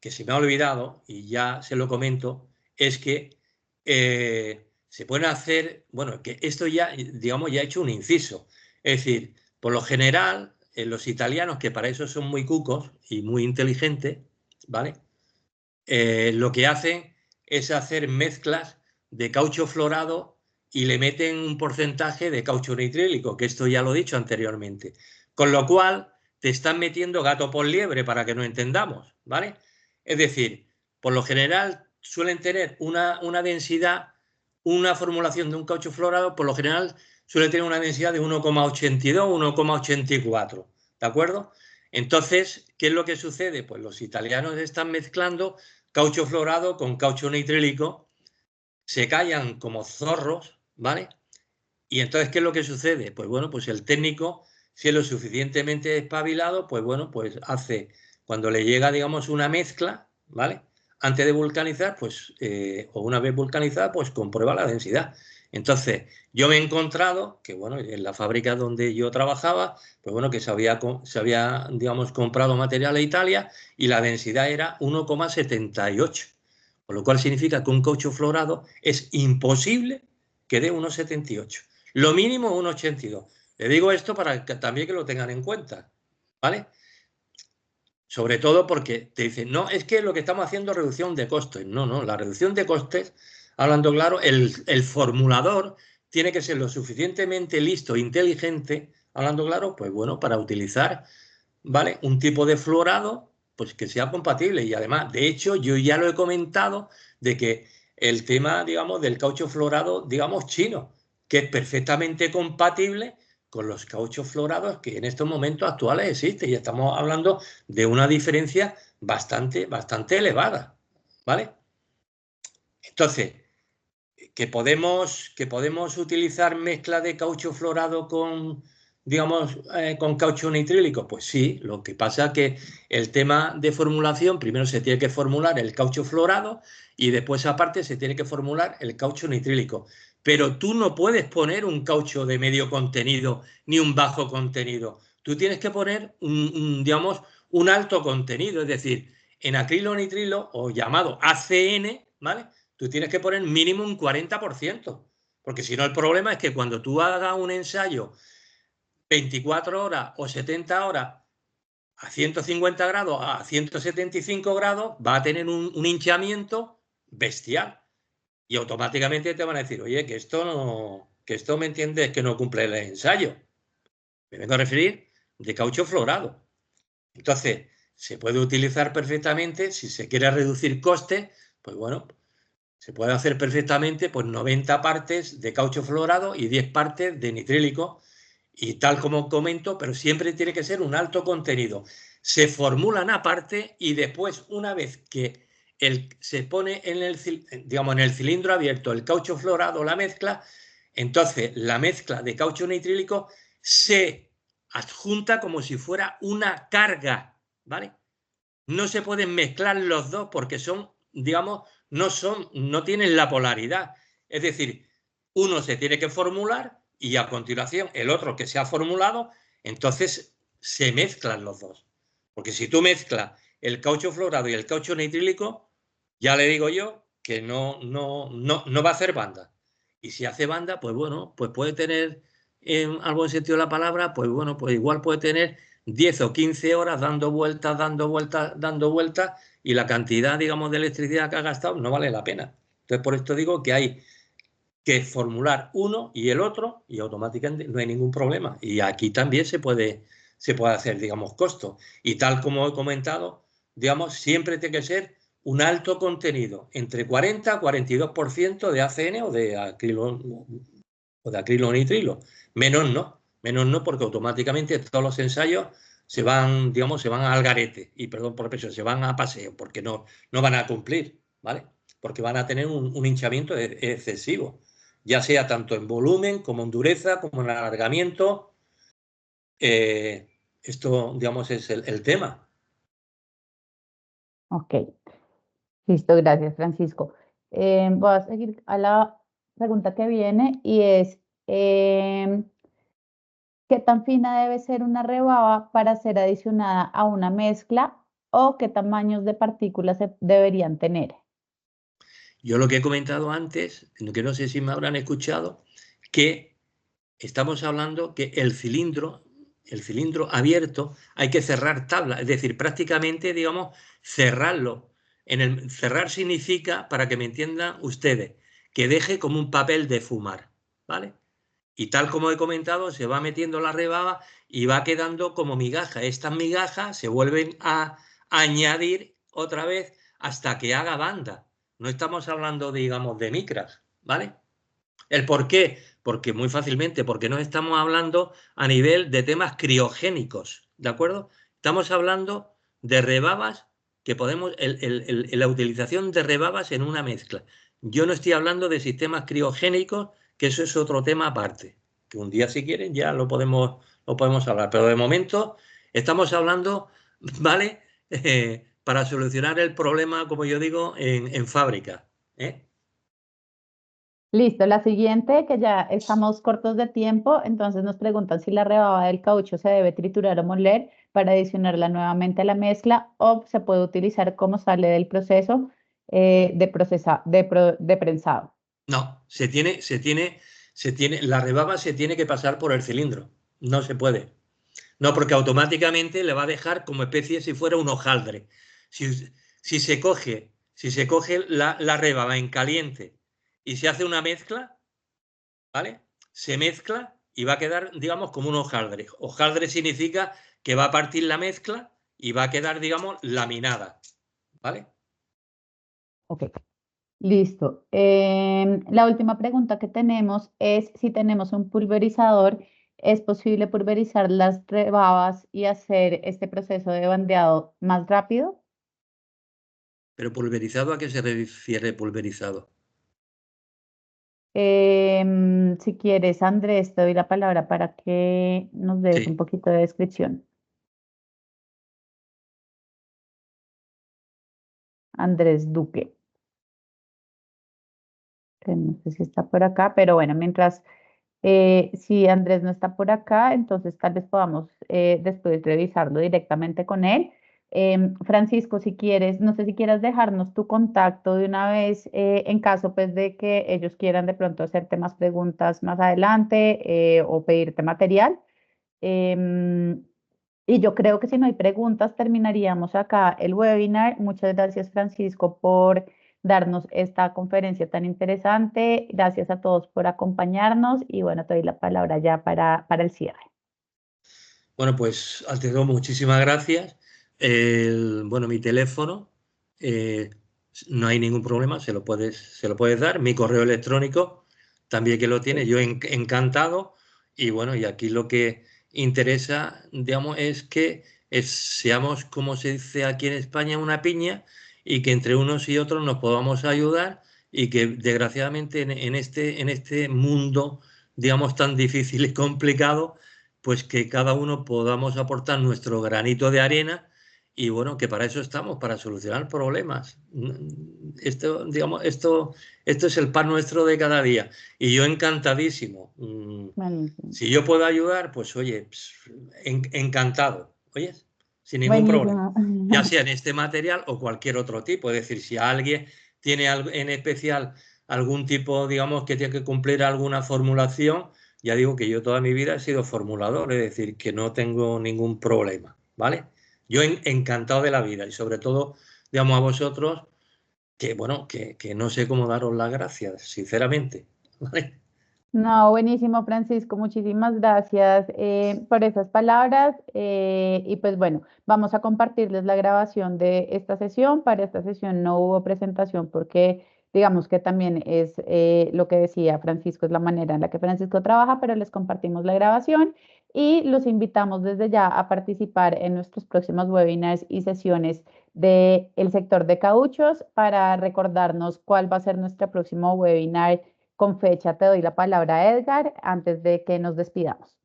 que se me ha olvidado, y ya se lo comento, es que se pueden hacer, bueno, que esto ya, digamos, ya he hecho un inciso. Es decir, por lo general, los italianos, que para eso son muy cucos y muy inteligentes, ¿vale? Lo que hacen es hacer mezclas de caucho florado y le meten un porcentaje de caucho nitrílico, que esto ya lo he dicho anteriormente. Con lo cual, te están metiendo gato por liebre para que no entendamos, ¿vale? Es decir, por lo general suelen tener una densidad, una formulación de un caucho florado, por lo general suele tener una densidad de 1,82, 1,84, ¿de acuerdo? Entonces, ¿qué es lo que sucede? Pues los italianos están mezclando caucho florado con caucho nitrílico, se callan como zorros, ¿vale? Y entonces, ¿qué es lo que sucede? Pues bueno, pues el técnico, si es lo suficientemente espabilado, pues bueno, pues hace, cuando le llega, digamos, una mezcla, ¿vale? Antes de vulcanizar, pues, o una vez vulcanizada, pues comprueba la densidad. Entonces, yo me he encontrado que, bueno, en la fábrica donde yo trabajaba, pues bueno, que se había digamos, comprado material a Italia y la densidad era 1,78. Con lo cual significa que un caucho florado es imposible que dé 1,78. Lo mínimo 1,82. Le digo esto para que también que lo tengan en cuenta, ¿vale? Sobre todo porque te dicen, no, es que lo que estamos haciendo es reducción de costes. No, no, la reducción de costes, hablando claro, el formulador tiene que ser lo suficientemente listo e inteligente, hablando claro, pues bueno, para utilizar, ¿vale? Un tipo de florado, pues que sea compatible. Y además, de hecho, yo ya lo he comentado de que el tema, digamos, del caucho florado, digamos, chino, que es perfectamente compatible con los cauchos florados que en estos momentos actuales existen. Y estamos hablando de una diferencia bastante elevada, ¿vale? Entonces, que podemos utilizar mezcla de caucho florado con, digamos, con caucho nitrílico, pues sí, lo que pasa es que el tema de formulación, primero se tiene que formular el caucho florado y después aparte se tiene que formular el caucho nitrílico. Pero tú no puedes poner un caucho de medio contenido ni un bajo contenido. Tú tienes que poner digamos, un alto contenido, es decir, en acrilonitrilo o llamado ACN, ¿vale? Tú tienes que poner mínimo un 40%, porque si no el problema es que cuando tú hagas un ensayo 24 horas o 70 horas a 150 grados, a 175 grados, va a tener un hinchamiento bestial. Y automáticamente te van a decir, oye, que esto no, que esto me entiendes que no cumple el ensayo. Me vengo a referir de caucho florado. Entonces, se puede utilizar perfectamente, si se quiere reducir costes, pues bueno, se puede hacer perfectamente pues 90 partes de caucho florado y 10 partes de nitrílico y tal como comento, pero siempre tiene que ser un alto contenido. Se formulan aparte y después, una vez que se pone en el, digamos, en el cilindro abierto el caucho florado, la mezcla, entonces la mezcla de caucho nitrílico se adjunta como si fuera una carga, ¿vale? No se pueden mezclar los dos porque son, digamos, no tienen la polaridad. Es decir, uno se tiene que formular y a continuación el otro que se ha formulado, entonces se mezclan los dos. Porque si tú mezclas el caucho florado y el caucho nitrílico, ya le digo yo que no va a hacer banda. Y si hace banda, pues bueno, pues puede tener, en algún sentido de la palabra, pues bueno, pues igual puede tener 10 o 15 horas dando vueltas, dando vueltas, y la cantidad, digamos, de electricidad que ha gastado no vale la pena. Entonces, por esto digo que hay que formular uno y el otro y automáticamente no hay ningún problema. Y aquí también se puede hacer, digamos, costo. Y tal como he comentado, digamos, siempre tiene que ser un alto contenido, entre 40 y 42% de ACN o de acrilonitrilo. Menos no, porque automáticamente todos los ensayos se van, digamos, se van al garete, y perdón por la expresión, se van a paseo, porque no van a cumplir, ¿vale? Porque van a tener un hinchamiento excesivo, ya sea tanto en volumen, como en dureza, como en alargamiento. Esto, digamos, es el tema. Ok, listo, gracias, Francisco. Voy a seguir a la pregunta que viene y es, ¿qué tan fina debe ser una rebaba para ser adicionada a una mezcla o qué tamaños de partículas se deberían tener? Yo lo que he comentado antes, que no sé si me habrán escuchado, que estamos hablando que el cilindro abierto hay que cerrar tabla, es decir, prácticamente, digamos, cerrarlo. Cerrar significa, para que me entiendan ustedes, que deje como un papel de fumar, ¿vale? Y tal como he comentado, se va metiendo la rebaba y va quedando como migaja. Estas migajas se vuelven a añadir otra vez hasta que haga banda. No estamos hablando, digamos, de micras, ¿vale? ¿El por qué? Porque muy fácilmente, porque no estamos hablando a nivel de temas criogénicos, ¿de acuerdo? Estamos hablando de rebabas que podemos, la utilización de rebabas en una mezcla. Yo no estoy hablando de sistemas criogénicos, que eso es otro tema aparte, que un día si quieren ya lo podemos hablar, pero de momento estamos hablando, ¿vale? Para solucionar el problema, como yo digo, en fábrica, ¿eh? Listo, la siguiente, que ya estamos cortos de tiempo, entonces nos preguntan si la rebaba del caucho se debe triturar o moler para adicionarla nuevamente a la mezcla o se puede utilizar como sale del proceso de prensado. No, la rebaba se tiene que pasar por el cilindro. No se puede. No, porque automáticamente le va a dejar como especie si fuera un hojaldre. Si, si se coge la rebaba en caliente y se hace una mezcla, ¿vale? Se mezcla y va a quedar, digamos, como un hojaldre. Hojaldre significa que va a partir la mezcla y va a quedar, digamos, laminada, ¿vale? Ok, listo. La última pregunta que tenemos es si tenemos un pulverizador, ¿es posible pulverizar las rebabas y hacer este proceso de bandeado más rápido? Pero pulverizado, ¿a qué se refiere pulverizado? Si quieres, Andrés, te doy la palabra para que nos des un Sí. poquito de descripción. Andrés Duque, que no sé si está por acá, pero bueno, mientras, si Andrés no está por acá, entonces tal vez podamos después revisarlo directamente con él. Francisco, si quieres, no sé si quieras dejarnos tu contacto de una vez en caso pues de que ellos quieran de pronto hacerte más preguntas más adelante o pedirte material. Em, y yo creo que si no hay preguntas, terminaríamos acá el webinar. Muchas gracias, Francisco, por darnos esta conferencia tan interesante. Gracias a todos por acompañarnos y bueno, te doy la palabra ya para el cierre. Bueno, pues ante todo, muchísimas gracias. Bueno, mi teléfono, eh, no hay ningún problema, se lo puedes dar. Mi correo electrónico también que lo tiene, Sí. yo encantado. Y bueno, y aquí lo que interesa, digamos, es que seamos, como se dice aquí en España, una piña y que entre unos y otros nos podamos ayudar y que desgraciadamente en este mundo, digamos, tan difícil y complicado, pues que cada uno podamos aportar nuestro granito de arena y bueno, que para eso estamos, para solucionar problemas. Esto, digamos, esto es el pan nuestro de cada día y yo encantadísimo. Buenísimo. Si yo puedo ayudar, pues oye, encantado, oyes, sin ningún problema, Buenísimo. ya sea en este material o cualquier otro tipo. Es decir, si alguien tiene algo en especial algún tipo, digamos, que tiene que cumplir alguna formulación, ya digo que yo toda mi vida he sido formulador, es decir, que no tengo ningún problema, ¿vale? Yo encantado de la vida y sobre todo, digamos, a vosotros, que bueno, que no sé cómo daros las gracias, sinceramente, ¿vale? No, buenísimo, Francisco. Muchísimas gracias por esas palabras. Y pues bueno, vamos a compartirles la grabación de esta sesión. Para esta sesión no hubo presentación porque digamos que también es lo que decía Francisco, es la manera en la que Francisco trabaja, pero les compartimos la grabación y los invitamos desde ya a participar en nuestros próximos webinars y sesiones del sector de cauchos para recordarnos cuál va a ser nuestro próximo webinar con fecha. Te doy la palabra a Edgar antes de que nos despidamos.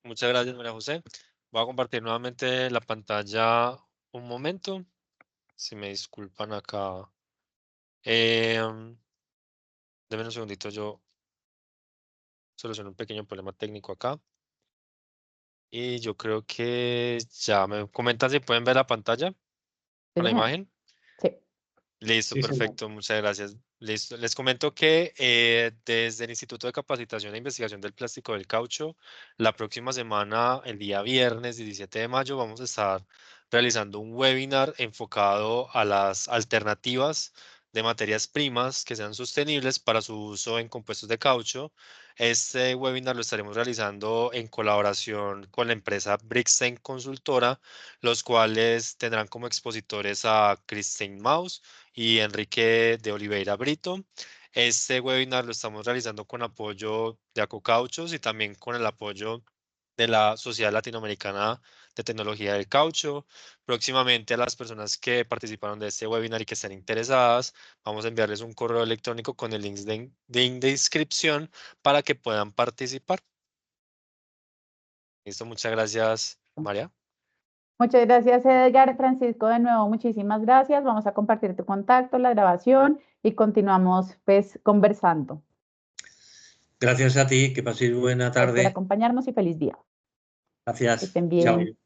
Muchas gracias, María José. Voy a compartir nuevamente la pantalla un momento. Si me disculpan acá. Denme un segundito, yo soluciono un pequeño problema técnico acá. Y yo creo que ya me comentan si pueden ver la pantalla Sí, con la señor. imagen. Sí. Listo, Sí, señor. perfecto, muchas gracias. Listo. Les comento que desde el Instituto de Capacitación e Investigación del Plástico del Caucho, la próxima semana, el día viernes 17 de mayo, vamos a estar realizando un webinar enfocado a las alternativas de materias primas que sean sostenibles para su uso en compuestos de caucho. Este webinar lo estaremos realizando en colaboración con la empresa Brixen Consultora, los cuales tendrán como expositores a Christine Maus y Enrique de Oliveira Brito. Este webinar lo estamos realizando con apoyo de Acocauchos y también con el apoyo de la Sociedad Latinoamericana de Tecnología del Caucho. Próximamente a las personas que participaron de este webinar y que estén interesadas, vamos a enviarles un correo electrónico con el link de inscripción para que puedan participar. Listo, muchas gracias, María. Muchas gracias, Edgar. Francisco, de nuevo, muchísimas gracias. Vamos a compartir tu contacto, la grabación y continuamos pues conversando. Gracias a ti, que paséis buena Gracias por tarde. acompañarnos y feliz día. Que Gracias. estén bien. Chao.